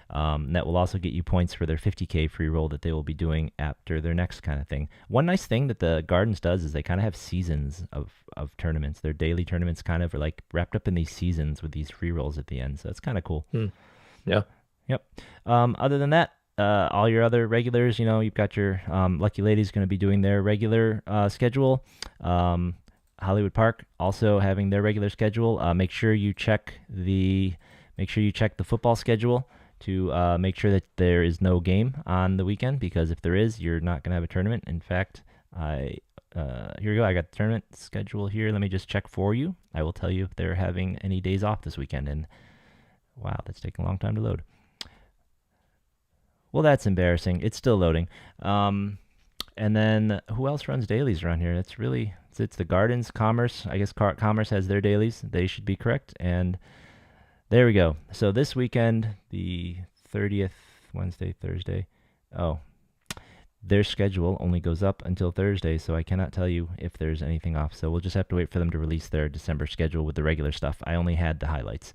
And that will also get you points for their 50K free roll that they will be doing after their next kind of thing. One nice thing that the Gardens does is they kind of have seasons of tournaments. Their daily tournaments kind of are like wrapped up in these seasons with these free rolls at the end. So it's kind of cool. Yeah. Yep. Other than that, all your other regulars, you've got your Lucky Ladies going to be doing their regular schedule. Hollywood Park also having their regular schedule. Make sure you check the football schedule to make sure that there is no game on the weekend, because if there is, you're not going to have a tournament. In fact, here we go. I got the tournament schedule here. Let me just check for you. I will tell you if they're having any days off this weekend. And wow, that's taking a long time to load. Well, that's embarrassing. It's still loading. And then who else runs dailies around here? It's the Gardens, Commerce. I guess Commerce has their dailies. They should be correct. And there we go. So this weekend, the 30th, Wednesday, Thursday. Oh, their schedule only goes up until Thursday, so I cannot tell you if there's anything off. So we'll just have to wait for them to release their December schedule with the regular stuff. I only had the highlights.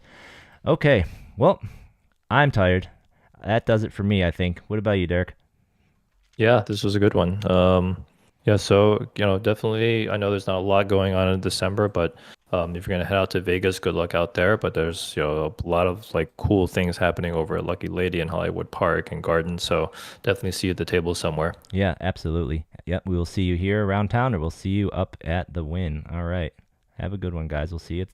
Okay, well, I'm tired. That does it for me, I think. What about you, Derek? Yeah, this was a good one. Yeah, so definitely, I know there's not a lot going on in December, but if you're gonna head out to Vegas, good luck out there. But there's a lot of like cool things happening over at Lucky Lady in Hollywood Park and Garden. So definitely see you at the table somewhere. Yeah, absolutely. Yep, we will see you here around town, or we'll see you up at the Wynn. All right. Have a good one, guys. We'll see you at the table.